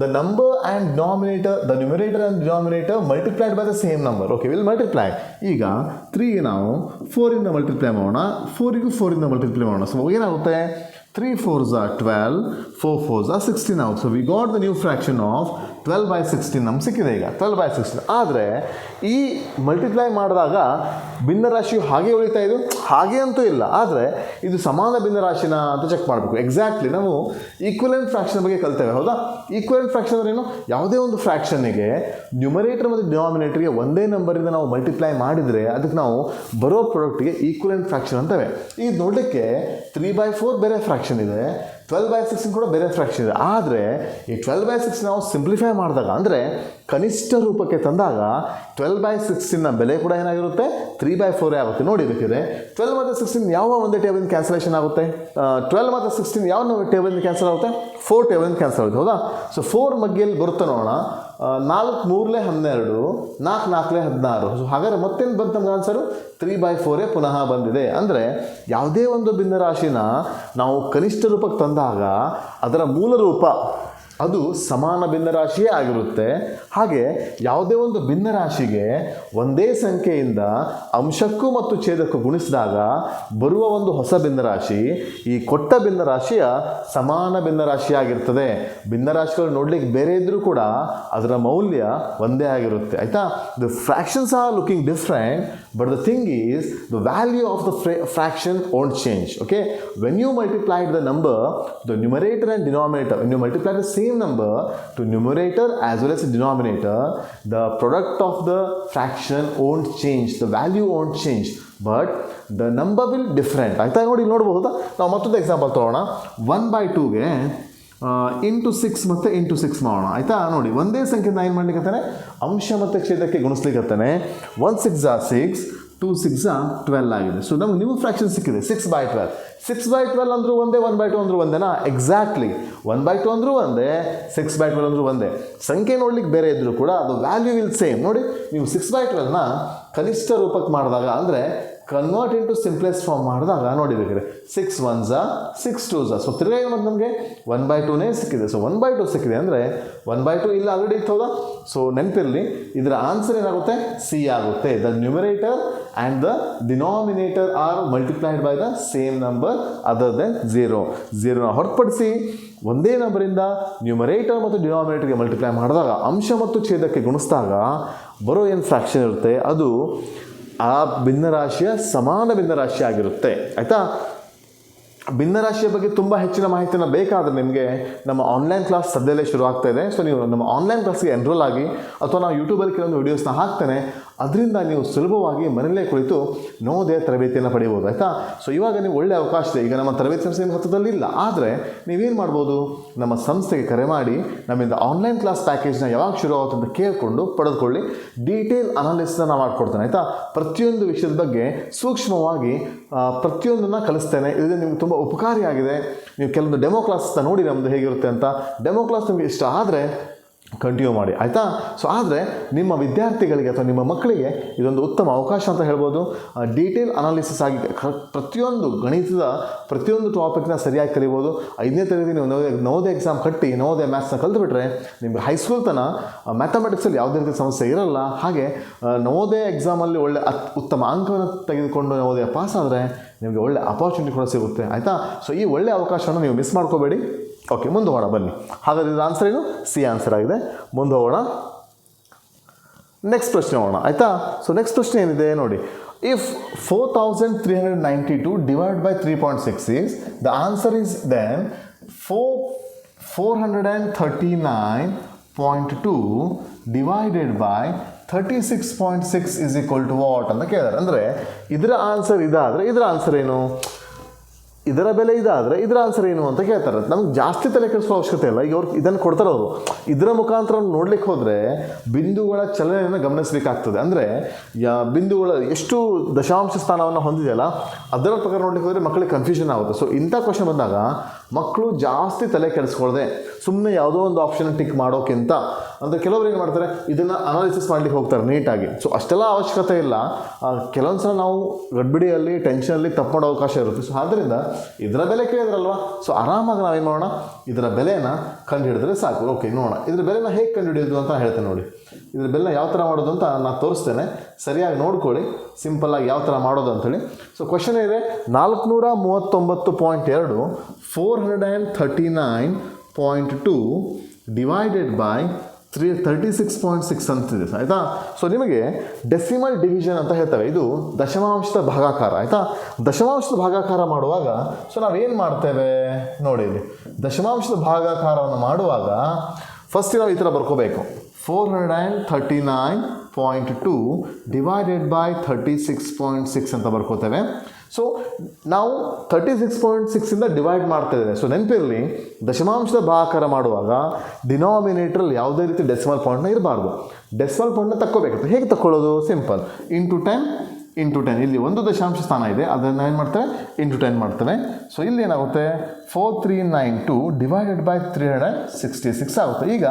The number and denominator, the numerator and denominator multiplied by the same number. Okay, will multiply. ಈಗ 3ಗೆ ನಾವು 4ಇಂದ ಮಲ್ಟಿಪ್ಲೈ ಮಾಡೋಣ, 4ಗೂ 4ಇಂದ ಮಲ್ಟಿಪ್ಲೈ ಮಾಡೋಣ. ಸೊ ಏನಾಗುತ್ತೆ? 3 4s are 12, 4 4s are 16 out. So we got the new fraction of 12/16 ನಮ್ಗೆ ಸಿಕ್ಕಿದೆ ಈಗ 12/16. ಆದರೆ ಈ ಮಲ್ಟಿಪ್ಲೈ ಮಾಡಿದಾಗ ಭಿನ್ನರಾಶಿಯು ಹಾಗೆ ಉಳಿತಾ ಇದು? ಹಾಗೆ ಅಂತೂ ಇಲ್ಲ, ಆದರೆ ಇದು ಸಮಾನ ಭಿನ್ನರಾಶಿನ ಅಂತ ಚೆಕ್ ಮಾಡಬೇಕು. ಎಕ್ಸಾಕ್ಟ್ಲಿ ನಾವು ಈಕ್ವಲೆಂಟ್ ಫ್ರ್ಯಾಕ್ಷನ್ ಬಗ್ಗೆ ಕಲ್ತೇವೆ, ಹೌದಾ? ಈಕ್ವಲೆಂಟ್ ಫ್ರ್ಯಾಕ್ಷನ್ ಅಂದ್ರೆ ಏನು? ಯಾವುದೇ ಒಂದು ಫ್ರ್ಯಾಕ್ಷನ್ನಿಗೆ ನ್ಯೂಮರೇಟರ್ ಮತ್ತು ಡಿನಾಮಿನೇಟರ್ಗೆ ಒಂದೇ ನಂಬರಿಂದ ನಾವು ಮಲ್ಟಿಪ್ಲೈ ಮಾಡಿದರೆ ಅದಕ್ಕೆ ನಾವು ಬರೋ ಪ್ರಾಡಕ್ಟ್ಗೆ ಈಕ್ವಲೆಂಟ್ ಫ್ರ್ಯಾಕ್ಷನ್ ಅಂತೇವೆ. ಈಗ ನೋಡಲಿಕ್ಕೆ 3/4 ಬೇರೆ ಫ್ರ್ಯಾಕ್ಷನ್ ಇದೆ, 12/16 ಕೂಡ ಬೇರೆ ಫ್ರ್ಯಾಕ್ಷನ್ ಇದೆ. ಆದರೆ ಈ 12/16 ನಾವು ಸಿಂಪ್ಲಿಫೈ ಮಾಡಿದಾಗ, ಅಂದರೆ ಕನಿಷ್ಠ ರೂಪಕ್ಕೆ ತಂದಾಗ 12/16ನ ಬೆಲೆ ಕೂಡ ಏನಾಗಿರುತ್ತೆ? 3/4 ಆಗುತ್ತೆ. ನೋಡಿ ಬೇಕಿದೆ 12 ಮತ್ತು 16 ಯಾವ ಒಂದೇ ಟೇಬಲಿಂದ ಕ್ಯಾನ್ಸಲೇಷನ್ ಆಗುತ್ತೆ? 12 ಮತ್ತು 16 ಯಾವ ಟೇಬಲಿಂದ ಕ್ಯಾನ್ಸಲ್ ಆಗುತ್ತೆ? 4 ಟೇಬಲಿಂದ ಕ್ಯಾನ್ಸಲ್ ಆಗುತ್ತೆ, ಹೌದಾ? ಸೊ 4 ಮಗ್ಗೆಯಲ್ಲಿ ಬರುತ್ತೆ ನೋಡೋಣ. 4 3 12, 4 4 16. ಸೊ ಹಾಗಾದರೆ ಮತ್ತೇನು ಬಂತು ನಮ್ಗೆ ಆನ್ಸರು 3/4 ಪುನಃ ಬಂದಿದೆ. ಅಂದರೆ ಯಾವುದೇ ಒಂದು ಭಿನ್ನರಾಶಿನ ನಾವು ಕನಿಷ್ಠ ರೂಪಕ್ಕೆ ತಂದಾಗ ಅದರ ಮೂಲ ರೂಪ ಅದು ಸಮಾನ ಭಿನ್ನರಾಶಿಯೇ ಆಗಿರುತ್ತೆ. ಹಾಗೆ ಯಾವುದೇ ಒಂದು ಭಿನ್ನರಾಶಿಗೆ ಒಂದೇ ಸಂಖ್ಯೆಯಿಂದ ಅಂಶಕ್ಕೂ ಮತ್ತು ಛೇದಕ್ಕೂ ಗುಣಿಸಿದಾಗ ಬರುವ ಒಂದು ಹೊಸ ಭಿನ್ನರಾಶಿ ಈ ಕೊಟ್ಟ ಭಿನ್ನರಾಶಿಯ ಸಮಾನ ಭಿನ್ನರಾಶಿಯಾಗಿರ್ತದೆ. ಭಿನ್ನರಾಶಿಗಳು ನೋಡ್ಲಿಕ್ಕೆ ಬೇರೆ ಇದ್ದರೂ ಕೂಡ ಅದರ ಮೌಲ್ಯ ಒಂದೇ ಆಗಿರುತ್ತೆ. ಆಯಿತಾ? The fractions are looking different, but the thing is the value of the fraction won't change. Okay, when you multiplied the number, the numerator and denominator, when you multiply the same number to numerator as well as the denominator, the product of the fraction won't change, the value won't change, but the number will different. ಆಯ್ತಾ? ನೋಡಿ ನೋಡ್ಬೋದಾ? ನಾವು ಮತ್ತೊಂದು ಎಕ್ಸಾಂಪಲ್ ತೊಗೊಳ್ಳೋಣ. 1/2ಗೆ ಇಂಟು 6 ಮತ್ತು ಇಂಟು 6 ಮಾಡೋಣ. ಆಯಿತಾ? ನೋಡಿ ಒಂದೇ ಸಂಖ್ಯೆನ ಏನು ಮಾಡ್ಲಿಕ್ಕೆ ಅಂಶ ಮತ್ತು ಛೇದಕ್ಕೆ ಗುಣಿಸ್ಲಿಕ್ಕೆ 1 6 6, 2 6 12 ಆಗಿದೆ. ಸೊ ನಮ್ಗೆ ನೀವು ಫ್ರ್ಯಾಕ್ಷನ್ ಸಿಕ್ಕಿದೆ 6/12. 6/12 ಅಂದರೂ ಒಂದೇ, 1/2 ಅಂದರೂ ಒಂದೇನಾ? ಎಕ್ಸಾಕ್ಟ್ಲಿ 1/2 ಅಂದರೂ ಒಂದೇ, 6/12 ಅಂದರೂ ಒಂದೇ. ಸಂಖ್ಯೆ ನೋಡ್ಲಿಕ್ಕೆ ಬೇರೆ ಇದ್ದರೂ ಕೂಡ ಅದು ವ್ಯಾಲ್ಯೂ ವಿಲ್ ಸೇಮ್. ನೋಡಿ ನೀವು 6/12ನ ಕನಿಷ್ಠ ರೂಪಕ್ಕೆ ಮಾಡಿದಾಗ ಅಂದರೆ ಕನ್ವರ್ಟ್ ಇಂಟು ಸಿಂಪ್ಲೆಸ್ಟ್ ಫಾರ್ಮ್ ಮಾಡಿದಾಗ ನೋಡಿ ಬೇಕಾದ್ರೆ 6 1s 6 2s. ಸೊ ತಿರ್ಗಾ ಏನು ಬಂದು ನಮಗೆ 1/2ನೇ ಸಿಕ್ಕಿದೆ. ಸೊ 1/2 ಸಿಕ್ಕಿದೆ ಅಂದರೆ 1/2 ಇಲ್ಲ ಆಲ್ರೆಡಿ ಇತ್ತು ಹೌದಾ? ಸೊ ನೆನಪಿರಲಿ, ಇದರ ಆನ್ಸರ್ ಏನಾಗುತ್ತೆ? ಸಿ ಆಗುತ್ತೆ. The numerator and the denominator are multiplied by the same number other than 0. 0ನ ಹೊರತುಪಡಿಸಿ ಒಂದೇ ನಂಬರಿಂದ ನ್ಯೂಮರೇಟರ್ ಮತ್ತು ಡಿನಾಮಿನೇಟರ್ಗೆ ಮಲ್ಟಿಪ್ಲೈ ಮಾಡಿದಾಗ ಅಂಶ ಮತ್ತು ಛೇದಕ್ಕೆ ಗುಣಿಸಿದಾಗ ಬರೋ ಏನು ಫ್ರ್ಯಾಕ್ಷನ್ ಇರುತ್ತೆ ಅದು ಆ ಭಿನ್ನರಾಶಿಯ ಸಮಾನ ಭಿನ್ನರಾಶಿ ಆಗಿರುತ್ತೆ. ಆಯಿತಾ? ಭಿನ್ನರಾಶಿಯ ಬಗ್ಗೆ ತುಂಬ ಹೆಚ್ಚಿನ ಮಾಹಿತಿನ ಬೇಕಾದರೆ ನಿಮಗೆ ನಮ್ಮ ಆನ್ಲೈನ್ ಕ್ಲಾಸ್ ಸದ್ಯದಲ್ಲೇ ಶುರು ಆಗ್ತಾ ಇದೆ. ಸೊ ನೀವು ನಮ್ಮ ಆನ್ಲೈನ್ ಕ್ಲಾಸ್ಗೆ ಎನ್ರೋಲ್ ಆಗಿ, ಅಥವಾ ನಾವು ಯೂಟ್ಯೂಬಲ್ಲಿ ಕೆಲವೊಂದು ವೀಡಿಯೋಸ್ನ ಹಾಕ್ತೇನೆ, ಅದರಿಂದ ನೀವು ಸುಲಭವಾಗಿ ಮನೆಯಲ್ಲೇ ಕುಳಿತು ನವೋದಯ ತರಬೇತಿಯನ್ನು ಪಡೆಯಬಹುದು. ಆಯಿತಾ? ಸೊ ಇವಾಗ ನೀವು ಒಳ್ಳೆಯ ಅವಕಾಶ ಇದೆ. ಈಗ ನಮ್ಮ ತರಬೇತಿ ಸಂಸ್ಥೆ ನಿಮ್ಮ ಹತ್ತಿರದಲ್ಲಿ ಇಲ್ಲ, ಆದರೆ ನೀವೇನು ಮಾಡ್ಬೋದು, ನಮ್ಮ ಸಂಸ್ಥೆಗೆ ಕರೆ ಮಾಡಿ ನಮ್ಮಿಂದ ಆನ್ಲೈನ್ ಕ್ಲಾಸ್ ಪ್ಯಾಕೇಜ್ನ ಯಾವಾಗ ಶುರು ಆಗುತ್ತೆ ಅಂತ ಕೇಳಿಕೊಂಡು ಪಡೆದುಕೊಳ್ಳಿ. ಡೀಟೇಲ್ ಅನಾಲಿಸಿಸ್ನ ನಾನು ಮಾಡ್ಕೊಡ್ತೇನೆ. ಆಯಿತಾ? ಪ್ರತಿಯೊಂದು ವಿಷಯದ ಬಗ್ಗೆ ಸೂಕ್ಷ್ಮವಾಗಿ ಪ್ರತಿಯೊಂದನ್ನು ಕಲಿಸ್ತೇನೆ. ಇದರಿಂದ ನಿಮ್ಗೆ ತುಂಬ ಉಪಕಾರಿಯಾಗಿದೆ. ನೀವು ಕೆಲವೊಂದು ಡೆಮೋ ಕ್ಲಾಸ್ನ ನೋಡಿ ನಮ್ಮದು ಹೇಗಿರುತ್ತೆ ಅಂತ. ಡೆಮೋ ಕ್ಲಾಸ್ ನಿಮಗೆ ಇಷ್ಟ ಆದರೆ ಕಂಟಿನ್ಯೂ ಮಾಡಿ. ಆಯಿತಾ? ಸೊ ಆದರೆ ನಿಮ್ಮ ವಿದ್ಯಾರ್ಥಿಗಳಿಗೆ ಅಥವಾ ನಿಮ್ಮ ಮಕ್ಕಳಿಗೆ ಇದೊಂದು ಉತ್ತಮ ಅವಕಾಶ ಅಂತ ಹೇಳ್ಬೋದು. ಡೀಟೇಲ್ ಅನಾಲಿಸಿಸ್ ಆಗಿ ಪ್ರತಿಯೊಂದು ಗಣಿತದ ಪ್ರತಿಯೊಂದು ಟಾಪಿಕ್ನ ಸರಿಯಾಗಿ ಕಲಿಬೋದು. 5ನೇ ತರಗತಿ ನೀವು ನವೋದಯ ಎಕ್ಸಾಮ್ ಕಟ್ಟಿ ನವೋದಯ ಮ್ಯಾಥ್ಸ್ನ ಕಲಿತುಬಿಟ್ರೆ ನಿಮಗೆ ಹೈಸ್ಕೂಲ್ ತನಕ ಮ್ಯಾಥಮೆಟಿಕ್ಸಲ್ಲಿ ಯಾವುದೇ ರೀತಿ ಸಮಸ್ಯೆ ಇರಲ್ಲ. ಹಾಗೆ ನವೋದಯ ಎಕ್ಸಾಮಲ್ಲಿ ಒಳ್ಳೆ ಉತ್ತಮ ಅಂಕವನ್ನು ತೆಗೆದುಕೊಂಡು ನವೋದಯ ಪಾಸ್ ಆದರೆ ನಿಮಗೆ ಒಳ್ಳೆ ಅಪಾರ್ಚುನಿಟಿ ಕೂಡ ಸಿಗುತ್ತೆ. ಆಯಿತಾ? ಸೊ ಈ ಒಳ್ಳೆಯ ಅವಕಾಶವನ್ನು ನೀವು ಮಿಸ್ ಮಾಡ್ಕೋಬೇಡಿ. ಓಕೆ, ಮುಂದೆ ಹೋಗೋಣ ಬನ್ನಿ. ಹಾಗಾದರೆ ಇದು ಆನ್ಸರ್ ಏನು? ಸಿ ಆನ್ಸರ್ ಆಗಿದೆ. ಮುಂದೆ ಹೋಗೋಣ, ನೆಕ್ಸ್ಟ್ ಪ್ರಶ್ನೆ ಹೋಗೋಣ. ಆಯಿತಾ? ಸೊ ನೆಕ್ಸ್ಟ್ ಪ್ರಶ್ನೆ ಏನಿದೆ ನೋಡಿ. ಇಫ್ 4392 divide by 3.6 the answer is then 439.2 divided by 36.6 is equal to what ಅಂತ ಕೇಳಿದಾರೆ. ಅಂದರೆ ಇದರ ಆನ್ಸರ್ ಇದಾದರೆ ಇದರ ಆನ್ಸರ್ ಏನು, ಇದರ ಬೆಲೆ ಇದಾದರೆ ಇದರ ಆನ್ಸರ್ ಏನು ಅಂತ ಕೇಳ್ತಾರೆ. ನಮ್ಗೆ ಜಾಸ್ತಿ ತಲೆ ಕೆಡಿಸೋ ಅವಶ್ಯಕತೆ ಇಲ್ಲ. ಈಗ ಅವ್ರು ಇದನ್ನು ಕೊಡ್ತಾರೆ, ಅವರು ಇದರ ಮುಖಾಂತರ ನೋಡ್ಲಿಕ್ಕೆ ಹೋದರೆ ಬಿಂದುಗಳ ಚಲನೆಯನ್ನು ಗಮನಿಸಬೇಕಾಗ್ತದೆ. ಅಂದರೆ ಬಿಂದುಗಳ ಎಷ್ಟು ದಶಾಂಶ ಸ್ಥಾನವನ್ನು ಹೊಂದಿದೆಯಲ್ಲ ಅದರ ಪ್ರಕಾರ ನೋಡ್ಲಿಕ್ಕೆ ಹೋದರೆ ಮಕ್ಕಳಿಗೆ ಕನ್ಫ್ಯೂಷನ್ ಆಗುತ್ತೆ. ಸೊ ಇಂಥ ಕ್ವಶನ್ ಬಂದಾಗ ಮಕ್ಕಳು ಜಾಸ್ತಿ ತಲೆ ಕೆಡಿಸ್ಕೊಳ್ದೆ ಸುಮ್ಮನೆ ಯಾವುದೋ ಒಂದು ಆಪ್ಷನ್ ಟಿಕ್ ಮಾಡೋಕ್ಕಿಂತ, ಅಂದರೆ ಕೆಲವರು ಏನು ಮಾಡ್ತಾರೆ, ಇದನ್ನು ಅನಾಲಿಸಿಸ್ ಮಾಡ್ಲಿಕ್ಕೆ ಹೋಗ್ತಾರೆ ನೀಟಾಗಿ. ಸೊ ಅಷ್ಟೆಲ್ಲ ಅವಶ್ಯಕತೆ ಇಲ್ಲ. ಕೆಲವೊಂದು ಸಲ ನಾವು ಗಡ್ಬಿಡಿಯಲ್ಲಿ ಟೆನ್ಷನಲ್ಲಿ ತಪ್ಪು ಮಾಡೋ ಅವಕಾಶ ಇರುತ್ತೆ. ಸೊ ಆದ್ದರಿಂದ ಇದರ ಬೆಲೆ ಕೇಳಿದ್ರಲ್ವಾ, ಸೊ ಆರಾಮಾಗಿ ನಾವೇನು ಮಾಡೋಣ, ಇದರ ಬೆಲೆನ ಕಂಡು ಹಿಡಿದ್ರೆ ಸಾಕು. ಓಕೆ, ನೋಡೋಣ ಇದರ ಬೆಲೆನ ಹೇಗೆ ಕಂಡು ಹಿಡಿಯೋದು ಅಂತ ಹೇಳ್ತೇನೆ. ನೋಡಿ ಇದರ ಬೆಲೆನ ಯಾವ ಥರ ಮಾಡೋದು ಅಂತ ನಾನು ತೋರಿಸ್ತೇನೆ, ಸರಿಯಾಗಿ ನೋಡ್ಕೊಳ್ಳಿ ಸಿಂಪಲ್ಲಾಗಿ ಯಾವ ಥರ ಮಾಡೋದು ಅಂಥೇಳಿ. ಸೊ ಕ್ವಶನ್ ಇದೆ 439.2 439.2 ಡಿವೈಡೆಡ್ ಬೈ 36.6 ಅಂತಿದೆ. ಆಯಿತಾ? ಸೊ ನಿಮಗೆ ಡೆಸಿಮಲ್ ಡಿವಿಷನ್ ಅಂತ ಹೇಳ್ತೇವೆ, ಇದು ದಶಮಾಂಶದ ಭಾಗಾಕಾರ. ಆಯಿತಾ? ದಶಮಾಂಶದ ಭಾಗಾಕಾರ ಮಾಡುವಾಗ ಸೊ ನಾವೇನು ಮಾಡ್ತೇವೆ ನೋಡಿ, ಇಲ್ಲಿ ದಶಮಾಂಶದ ಭಾಗಾಕಾರವನ್ನು ಮಾಡುವಾಗ ಫಸ್ಟ್ ನಾವು ಈ ಥರ ಬರ್ಕೋಬೇಕು. 439.2 ಡಿವೈಡೆಡ್ ಬೈ 36.6 ಅಂತ ಬರ್ಕೋತೇವೆ. ಸೊ ನಾವು 36.6ಇಂದ ಡಿವೈಡ್ ಮಾಡ್ತಾ ಇದ್ದೇವೆ. ಸೊ ನೆನಪಿರಲಿ, ದಶಮಾಂಶದ ಭಾಗಾಕಾರ ಮಾಡುವಾಗ ಡಿನಾಮಿನೇಟ್ರಲ್ಲಿ ಯಾವುದೇ ರೀತಿ ಡೆಸಿಮಲ್ ಪಾಯಿಂಟ್ನ ಇರಬಾರ್ದು. ಡೆಸಿಮಲ್ ಪಾಯಿಂಟ್ನ ತಕ್ಕೋಬೇಕಾಗುತ್ತೆ. ಹೇಗೆ ತಕ್ಕೊಳ್ಳೋದು? ಸಿಂಪಲ್, ಇಂಟು 10 ಇಂಟು 10, ಇಲ್ಲಿ ಒಂದು ದಶಾಂಶ ಸ್ಥಾನ ಇದೆ, ಅದನ್ನು ಏನು ಮಾಡ್ತೇವೆ ಇಂಟು 10 ಮಾಡ್ತೇವೆ. ಸೊ ಇಲ್ಲಿ ಏನಾಗುತ್ತೆ 4392 ಡಿವೈಡೆಡ್ ಬೈ 366 ಆಗುತ್ತೆ. ಈಗ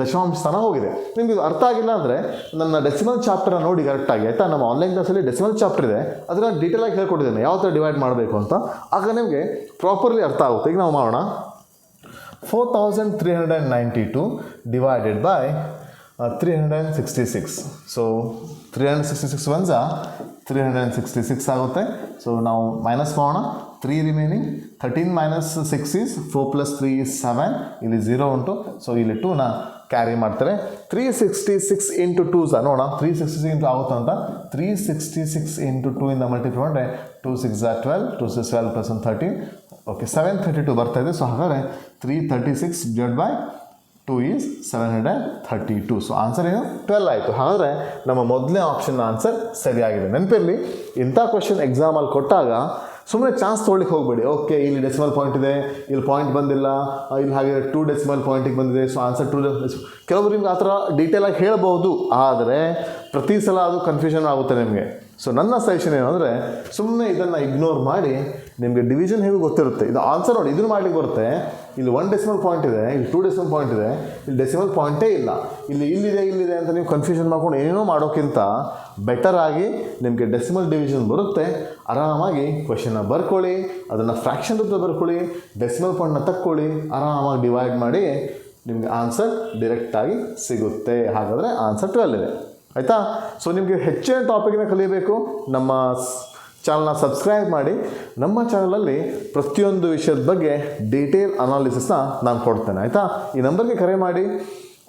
ದಶಾಂಶ ಸ್ಥಾನ ಹೋಗಿದೆ. ನಿಮಗೆ ಇದು ಅರ್ಥ ಆಗಿಲ್ಲ ಅಂದರೆ ನನ್ನ ಡೆಸಿಮಲ್ ಚಾಪ್ಟರ್ನ ನೋಡಿ ಕರೆಕ್ಟಾಗಿ, ಆಯಿತಾ. ನಮ್ಮ ಆನ್ಲೈನ್ ಕ್ಲಾಸಲ್ಲಿ ಡೆಸಿಮಲ್ ಚಾಪ್ಟರ್ ಇದೆ, ಅದನ್ನು ಡೀಟೇಲಾಗಿ ಹೇಳ್ಕೊಟ್ಟಿದ್ದೇನೆ ಯಾವ ಥರ ಡಿವೈಡ್ ಮಾಡಬೇಕು ಅಂತ. ಆಗ ನಿಮಗೆ ಪ್ರಾಪರ್ಲಿ ಅರ್ಥ ಆಗುತ್ತೆ. ಈಗ ನಾವು ಮಾಡೋಣ. 4392 ಡಿವೈಡೆಡ್ ಬೈ 366. ಸೊ 366 ಒನ್ಸ 366 ಆಗುತ್ತೆ. ಸೊ ನಾವು ಮೈನಸ್ ಮಾಡೋಣ. 3 remaining, 13 minus 6 is 4 plus 3 is 7. ಇಲ್ಲಿ 0 ಉಂಟು. ಸೊ ಇಲ್ಲಿ 2ನ ಕ್ಯಾರಿ ಮಾಡ್ತಾರೆ. 366 ಇಂಟು 2 ಸಹ ನೋಡೋಣ 366 ಇಂಟು ಆಗುತ್ತೆ ಅಂತ. 366 ಇಂಟು 2 ಇಂದ ಮಲ್ಟಿಪ್ಲೈ ಮಾಡಿದ್ರೆ 2 6 12, 2 6 12 ಪ್ಲಸ್ 1 13. ಓಕೆ, 732 ಬರ್ತಾ ಇದೆ. ಸೊ ಹಾಗಾದರೆ 336 divide by 2 is 732. So answer ಏನು 12 ಆಯಿತು. ಹಾಗಾದರೆ ನಮ್ಮ ಮೊದಲನೇ ಆಪ್ಷನ್ ಆನ್ಸರ್ ಸರಿಯಾಗಿದೆ. ನೆನಪಿರಲಿ, ಇಂಥ ಕ್ವೆಶನ್ ಎಕ್ಸಾಮಲ್ಲಿ ಕೊಟ್ಟಾಗ ಸುಮ್ಮನೆ ಚಾನ್ಸ್ ತೊಗೊಳ್ಳಿಕ್ಕೆ ಹೋಗಬೇಡಿ. ಓಕೆ, ಇಲ್ಲಿ ಡೆಸಿಮಲ್ ಪಾಯಿಂಟ್ ಇದೆ, ಇಲ್ಲಿ ಪಾಯಿಂಟ್ ಬಂದಿಲ್ಲ, ಇಲ್ಲಿ ಹಾಗೆ 2 ಡೆಸಿಮಲ್ ಪಾಯಿಂಟಿಗೆ ಬಂದಿದೆ, ಸೊ ಆನ್ಸರ್ 2. ಕೆಲವರು ನಿಮ್ಗೆ ಆ ಥರ ಡೀಟೇಲಾಗಿ ಹೇಳ್ಬೋದು, ಆದರೆ ಪ್ರತಿ ಸಲ ಅದು ಕನ್ಫ್ಯೂಷನ್ ಆಗುತ್ತೆ ನಿಮಗೆ. ಸೊ ನನ್ನ ಸಜೆಷನ್ ಏನಂದರೆ ಸುಮ್ಮನೆ ಇದನ್ನು ಇಗ್ನೋರ್ ಮಾಡಿ, ನಿಮಗೆ ಡಿವಿಷನ್ ಹೇಗೆ ಗೊತ್ತಿರುತ್ತೆ. ಇದು ಆನ್ಸರ್ ನೋಡಿ, ಇದನ್ನು ಮಾಡ್ಲಿಕ್ಕೆ ಬರುತ್ತೆ. ಇಲ್ಲಿ 1 ಡೆಸಿಮಲ್ ಪಾಯಿಂಟ್ ಇದೆ, ಇಲ್ಲಿ 2 ಡೆಸಿಮಲ್ ಪಾಯಿಂಟ್ ಇದೆ, ಇಲ್ಲಿ ಡೆಸಿಮಲ್ ಪಾಯಿಂಟೇ ಇಲ್ಲ, ಇಲ್ಲಿದೆ ಅಂತ ನೀವು ಕನ್ಫ್ಯೂಷನ್ ಮಾಡ್ಕೊಂಡು ಏನೇನೋ ಮಾಡೋಕ್ಕಿಂತ ಬೆಟರ್ ಆಗಿ ನಿಮಗೆ ಡೆಸಿಮಲ್ ಡಿವಿಷನ್ ಬರುತ್ತೆ. ಆರಾಮಾಗಿ ಕ್ವೆಶನ್ನ ಬರ್ಕೊಳ್ಳಿ, ಅದನ್ನು ಫ್ರ್ಯಾಕ್ಷನ್ ರೂಪದಲ್ಲಿ ಬರ್ಕೊಳ್ಳಿ, ಡೆಸಿಮಲ್ ಪಾಯಿಂಟ್ನ ತಕ್ಕೊಳ್ಳಿ, ಆರಾಮಾಗಿ ಡಿವೈಡ್ ಮಾಡಿ, ನಿಮಗೆ ಆನ್ಸರ್ ಡೈರೆಕ್ಟಾಗಿ ಸಿಗುತ್ತೆ. ಹಾಗಾದರೆ ಆನ್ಸರ್ 12 ಇದೆ, ಆಯಿತಾ. ಸೊ ನಿಮಗೆ ಹೆಚ್ಚಿನ ಟಾಪಿಕ್ನ ಕಲಿಯಬೇಕು, ನಮ್ಮ ಚಾನಲ್ನ ಸಬ್ಸ್ಕ್ರೈಬ್ ಮಾಡಿ. ನಮ್ಮ ಚಾನಲಲ್ಲಿ ಪ್ರತಿಯೊಂದು ವಿಷಯದ ಬಗ್ಗೆ ಡೀಟೇಲ್ ಅನಾಲಿಸಿಸ್ನ ನಾನು ಕೊಡ್ತೇನೆ, ಆಯಿತಾ. ಈ ನಂಬರ್ಗೆ ಕರೆ ಮಾಡಿ.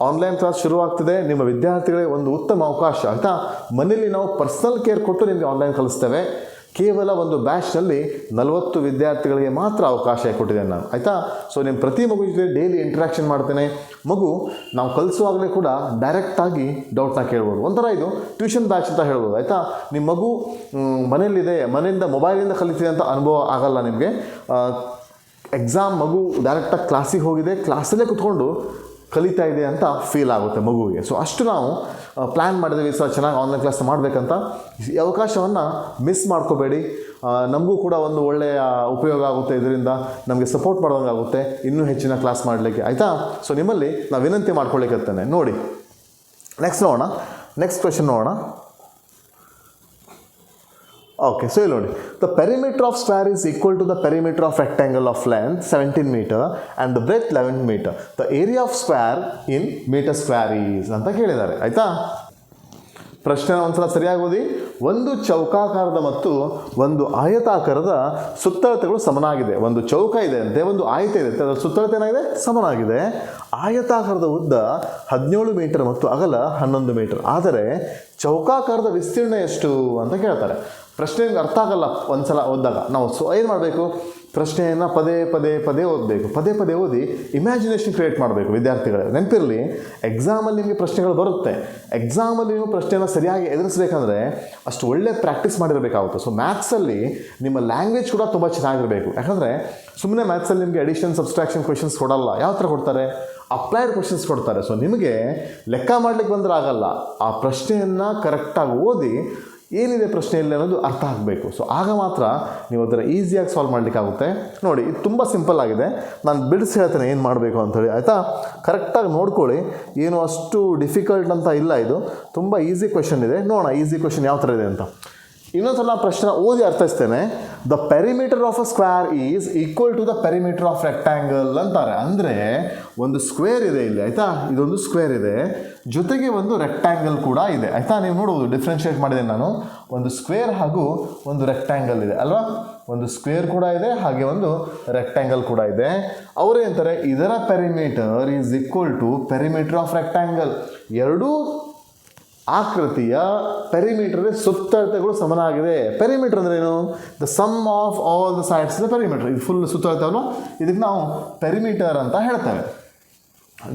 ಆನ್ಲೈನ್ ಕ್ಲಾಸ್ ಶುರುವಾಗ್ತಿದೆ, ನಿಮ್ಮ ವಿದ್ಯಾರ್ಥಿಗಳಿಗೆ ಒಂದು ಉತ್ತಮ ಅವಕಾಶ, ಆಯಿತಾ. ಮನೇಲಿ ನಾವು ಪರ್ಸನಲ್ ಕೇರ್ ಕೊಟ್ಟು ನಿಮಗೆ ಆನ್ಲೈನ್ ಕಲಿಸ್ತೇವೆ. ಕೇವಲ ಒಂದು ಬ್ಯಾಚ್ನಲ್ಲಿ 40 ವಿದ್ಯಾರ್ಥಿಗಳಿಗೆ ಮಾತ್ರ ಅವಕಾಶ ಕೊಟ್ಟಿದ್ದೇನೆ ನಾನು, ಆಯಿತಾ. ಸೊ ನಿಮ್ಮ ಪ್ರತಿ ಮಗು ಜೊತೆ ಡೈಲಿ ಇಂಟ್ರ್ಯಾಕ್ಷನ್ ಮಾಡ್ತೇನೆ. ಮಗು ನಾವು ಕಲಿಸುವಾಗಲೇ ಕೂಡ ಡೈರೆಕ್ಟಾಗಿ ಡೌಟ್ನ ಕೇಳ್ಬೋದು. ಒಂಥರ ಇದು ಟ್ಯೂಷನ್ ಬ್ಯಾಚ್ ಅಂತ ಹೇಳ್ಬೋದು, ಆಯಿತಾ. ನಿಮ್ಮ ಮಗು ಮನೆಯಲ್ಲಿದೆ, ಮನೆಯಿಂದ ಮೊಬೈಲಿಂದ ಕಲಿತಿದೆ ಅಂತ ಅನುಭವ ಆಗಲ್ಲ ನಿಮಗೆ. ಎಕ್ಸಾಮ್ ಮಗು ಡೈರೆಕ್ಟಾಗಿ ಕ್ಲಾಸಿಗೆ ಹೋಗಿದೆ, ಕ್ಲಾಸಲ್ಲೇ ಕೂತ್ಕೊಂಡು ಕಲಿತಾ ಇದೆ ಅಂತ ಫೀಲ್ ಆಗುತ್ತೆ ಮಗುವಿಗೆ. ಸೊ ಅಷ್ಟು ನಾವು ಪ್ಲ್ಯಾನ್ ಮಾಡಿದ್ದೀವಿ ಸರ್ ಚೆನ್ನಾಗಿ ಆನ್ಲೈನ್ ಕ್ಲಾಸ್ ಮಾಡಬೇಕಂತ. ಈ ಅವಕಾಶವನ್ನು ಮಿಸ್ ಮಾಡ್ಕೋಬೇಡಿ. ನಮಗೂ ಕೂಡ ಒಂದು ಒಳ್ಳೆಯ ಉಪಯೋಗ ಆಗುತ್ತೆ, ಇದರಿಂದ ನಮಗೆ ಸಪೋರ್ಟ್ ಮಾಡೋಂಗೆ ಆಗುತ್ತೆ ಇನ್ನೂ ಹೆಚ್ಚಿನ ಕ್ಲಾಸ್ ಮಾಡಲಿಕ್ಕೆ, ಆಯಿತಾ. ಸೊ ನಿಮ್ಮಲ್ಲಿ ನಾವು ವಿನಂತಿ ಮಾಡ್ಕೊಳ್ಳಿಕ್ಕತ್ತೇನೆ. ನೋಡಿ ನೆಕ್ಸ್ಟ್ ನೋಡೋಣ, ನೆಕ್ಸ್ಟ್ ಕ್ವೆಶನ್ ನೋಡೋಣ. ಓಕೆ, ಸೊ ಇಲ್ಲಿ ನೋಡಿ, the perimeter of square is equal to the perimeter of rectangle of length 17 metre and the breadth 11 metre. The area of square in metre square is ಅಂತ ಕೇಳಿದ್ದಾರೆ, ಆಯಿತಾ. ಪ್ರಶ್ನೆ ಒಂದ್ಸಲ ಸರಿಯಾಗಿ ಓದಿ. ಒಂದು ಚೌಕಾಕಾರದ ಮತ್ತು ಒಂದು ಆಯತಾಕಾರದ ಸುತ್ತಳತೆಗಳು ಸಮನಾಗಿದೆ. ಒಂದು ಚೌಕ ಇದೆ ಅಂತೆ, ಒಂದು ಆಯತ ಇದೆ ಅಂತೆ, ಅದರ ಸುತ್ತಳತೆ ಏನಾಗಿದೆ ಸಮಾನಾಗಿದೆ. ಆಯತಾಕಾರದ ಉದ್ದ 17 ಮೀಟರ್ ಮತ್ತು ಅಗಲ 11 ಮೀಟರ್. ಆದರೆ ಚೌಕಾಕಾರದ ವಿಸ್ತೀರ್ಣ ಎಷ್ಟು ಅಂತ ಕೇಳ್ತಾರೆ. ಪ್ರಶ್ನೆ ಅರ್ಥ ಆಗಲ್ಲ ಒಂದ್ಸಲ ಓದಿದಾಗ. ನಾವು ಏನು ಮಾಡಬೇಕು, ಪ್ರಶ್ನೆಯನ್ನು ಪದೇ ಓದಬೇಕು. ಪದೇ ಓದಿ ಇಮ್ಯಾಜಿನೇಷನ್ ಕ್ರಿಯೇಟ್ ಮಾಡಬೇಕು ವಿದ್ಯಾರ್ಥಿಗಳೇ. ನೆನಪಿರಲಿ, ಎಕ್ಸಾಮಲ್ಲಿ ನಿಮಗೆ ಪ್ರಶ್ನೆಗಳು ಬರುತ್ತೆ. ಎಕ್ಸಾಮಲ್ಲಿ ನೀವು ಪ್ರಶ್ನೆಯನ್ನು ಸರಿಯಾಗಿ ಎದುರಿಸಬೇಕಂದ್ರೆ ಅಷ್ಟು ಒಳ್ಳೆ ಪ್ರಾಕ್ಟೀಸ್ ಮಾಡಿರಬೇಕಾಗುತ್ತೆ. ಸೊ ಮ್ಯಾಥ್ಸಲ್ಲಿ ನಿಮ್ಮ ಲ್ಯಾಂಗ್ವೇಜ್ ಕೂಡ ತುಂಬ ಚೆನ್ನಾಗಿರಬೇಕು. ಯಾಕಂದರೆ ಸುಮ್ಮನೆ ಮ್ಯಾಥ್ಸಲ್ಲಿ ನಿಮಗೆ ಅಡಿಷನ್ ಸಬ್ಸ್ಟ್ರಾಕ್ಷನ್ ಕ್ವೆಶನ್ಸ್ ಕೊಡಲ್ಲ. ಯಾವ ಥರ ಕೊಡ್ತಾರೆ, ಅಪ್ಲೈಡ್ ಕ್ವೆಶನ್ಸ್ ಕೊಡ್ತಾರೆ. ಸೊ ನಿಮಗೆ ಲೆಕ್ಕ ಮಾಡಲಿಕ್ಕೆ ಬಂದರೆ ಆಗಲ್ಲ. ಆ ಪ್ರಶ್ನೆಯನ್ನು ಕರೆಕ್ಟಾಗಿ ಓದಿ ಏನಿದೆ ಪ್ರಶ್ನೆಯಲ್ಲಿ ಅನ್ನೋದು ಅರ್ಥ ಆಗಬೇಕು. ಸೊ ಆಗ ಮಾತ್ರ ನೀವು ಅದರ ಈಸಿಯಾಗಿ ಸಾಲ್ವ್ ಮಾಡಲಿಕ್ಕಾಗುತ್ತೆ. ನೋಡಿ, ಇದು ತುಂಬ ಸಿಂಪಲ್ ಆಗಿದೆ. ನಾನು ಬಿಡಿಸಿ ಹೇಳ್ತೇನೆ ಏನು ಮಾಡಬೇಕು ಅಂಥೇಳಿ, ಆಯಿತಾ. ಕರೆಕ್ಟಾಗಿ ನೋಡ್ಕೊಳ್ಳಿ, ಏನು ಅಷ್ಟು ಡಿಫಿಕಲ್ಟ್ ಅಂತ ಇಲ್ಲ. ಇದು ತುಂಬ ಈಸಿ ಕ್ವೆಶನ್ ಇದೆ. ನೋಡೋಣ ಈಸಿ ಕ್ವೆಶನ್ ಯಾವ ಥರ ಇದೆ ಅಂತ. ಇನ್ನೊಂದ್ಸಲ ಪ್ರಶ್ನೆ ಓದಿ ಅರ್ಥೈಸ್ತೇನೆ. The perimeter of a square is equal to the perimeter of rectangle ಅಂತಾರೆ. ಅಂದರೆ ಒಂದು ಸ್ಕ್ವೇರ್ ಇದೆ ಇಲ್ಲಿ, ಆಯಿತಾ. ಇದೊಂದು ಸ್ಕ್ವೇರ್ ಇದೆ, ಜೊತೆಗೆ ಒಂದು ರೆಕ್ಟ್ಯಾಂಗಲ್ ಕೂಡ ಇದೆ, ಆಯಿತಾ. ನೀವು ನೋಡ್ಬೋದು, ಡಿಫ್ರೆನ್ಷಿಯೇಟ್ ಮಾಡಿದೆ ನಾನು. ಒಂದು ಸ್ಕ್ವೇರ್ ಹಾಗೂ ಒಂದು ರೆಕ್ಟ್ಯಾಂಗಲ್ ಇದೆ ಅಲ್ವಾ. ಒಂದು ಸ್ಕ್ವೇರ್ ಕೂಡ ಇದೆ, ಹಾಗೆ ಒಂದು ರೆಕ್ಟ್ಯಾಂಗಲ್ ಕೂಡ ಇದೆ. ಅವರು ಅಂತಾರೆ ಇದರ perimeter is equal to perimeter of rectangle. ಎರಡೂ ಆಕೃತಿಯ ಪೆರಿಮೀಟರ್ ಸುತ್ತಳತೆಗಳು ಸಮನಾಗಿದೆ. ಪೆರಿಮೀಟರ್ ಅಂದ್ರೆ ಏನು? The sum of all the sides the perimeter. ಇದು ಫುಲ್ ಸುತ್ತಳತೆವಲ್ಲ, ಇದಕ್ಕೆ ನಾವು ಪೆರಿಮೀಟರ್ ಅಂತ ಹೇಳ್ತೇವೆ.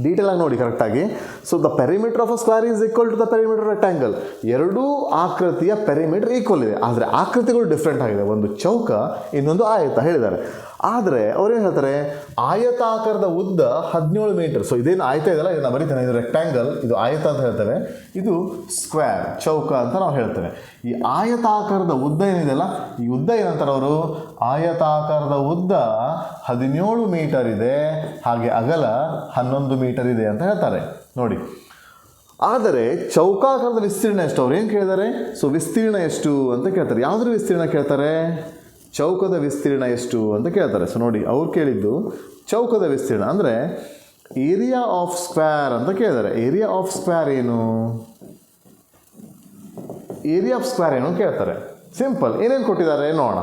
ಡೀಟೇಲಾಗಿ ನೋಡಿ ಕರೆಕ್ಟಾಗಿ. So the perimeter of a square is equal to the perimeter rectangle. ಎರಡೂ ಆಕೃತಿಯ ಪೆರಿಮೀಟರ್ ಈಕ್ವಲ್ ಇದೆ, ಆದರೆ ಆಕೃತಿಗಳು ಡಿಫ್ರೆಂಟ್ ಆಗಿದೆ. ಒಂದು ಚೌಕ, ಇನ್ನೊಂದು ಆಯತ ಹೇಳಿದ್ದಾರೆ. ಆದರೆ ಅವ್ರೇನು ಹೇಳ್ತಾರೆ ಆಯತಾಕಾರದ ಉದ್ದ 17 ಮೀಟರ್. ಸೊ ಇದೇನು ಆಯತ ಇದೆಯಲ್ಲ ಇದನ್ನು ಬರೀತಾನೆ, ಇದು ರೆಕ್ಟ್ಯಾಂಗಲ್, ಇದು ಆಯತ ಅಂತ ಹೇಳ್ತೇವೆ, ಇದು ಸ್ಕ್ವೇರ್ ಚೌಕ ಅಂತ ನಾವು ಹೇಳ್ತೇವೆ. ಈ ಆಯತಾಕಾರದ ಉದ್ದ ಏನಿದೆಯಲ್ಲ, ಈ ಉದ್ದ ಏನಂತಾರೆ ಅವರು, ಆಯತಾಕಾರದ ಉದ್ದ 17 ಮೀಟರ್ ಇದೆ, ಹಾಗೆ ಅಗಲ 11 ಮೀಟರ್ ಇದೆ ಅಂತ ಹೇಳ್ತಾರೆ ನೋಡಿ. ಆದರೆ ಚೌಕಾಕಾರದ ವಿಸ್ತೀರ್ಣ ಎಷ್ಟು ಅವ್ರು ಏನು ಕೇಳಿದ್ದಾರೆ, ಸೊ ವಿಸ್ತೀರ್ಣ ಎಷ್ಟು ಅಂತ ಕೇಳ್ತಾರೆ. ಯಾವುದ್ರ ವಿಸ್ತೀರ್ಣ ಕೇಳ್ತಾರೆ, ಚೌಕದ ವಿಸ್ತೀರ್ಣ ಎಷ್ಟು ಅಂತ ಕೇಳ್ತಾರೆ. ಸೊ ನೋಡಿ ಅವ್ರು ಕೇಳಿದ್ದು ಚೌಕದ ವಿಸ್ತೀರ್ಣ ಅಂದರೆ ಏರಿಯಾ ಆಫ್ ಸ್ಕ್ವೇರ್ ಅಂತ ಕೇಳಿದ್ದಾರೆ. ಏರಿಯಾ ಆಫ್ ಸ್ಕ್ವೇರ್ ಏನು, ಏರಿಯಾ ಆಫ್ ಸ್ಕ್ವೇರ್ ಏನು ಕೇಳ್ತಾರೆ. ಸಿಂಪಲ್, ಏನೇನು ಕೊಟ್ಟಿದ್ದಾರೆ ನೋಡೋಣ.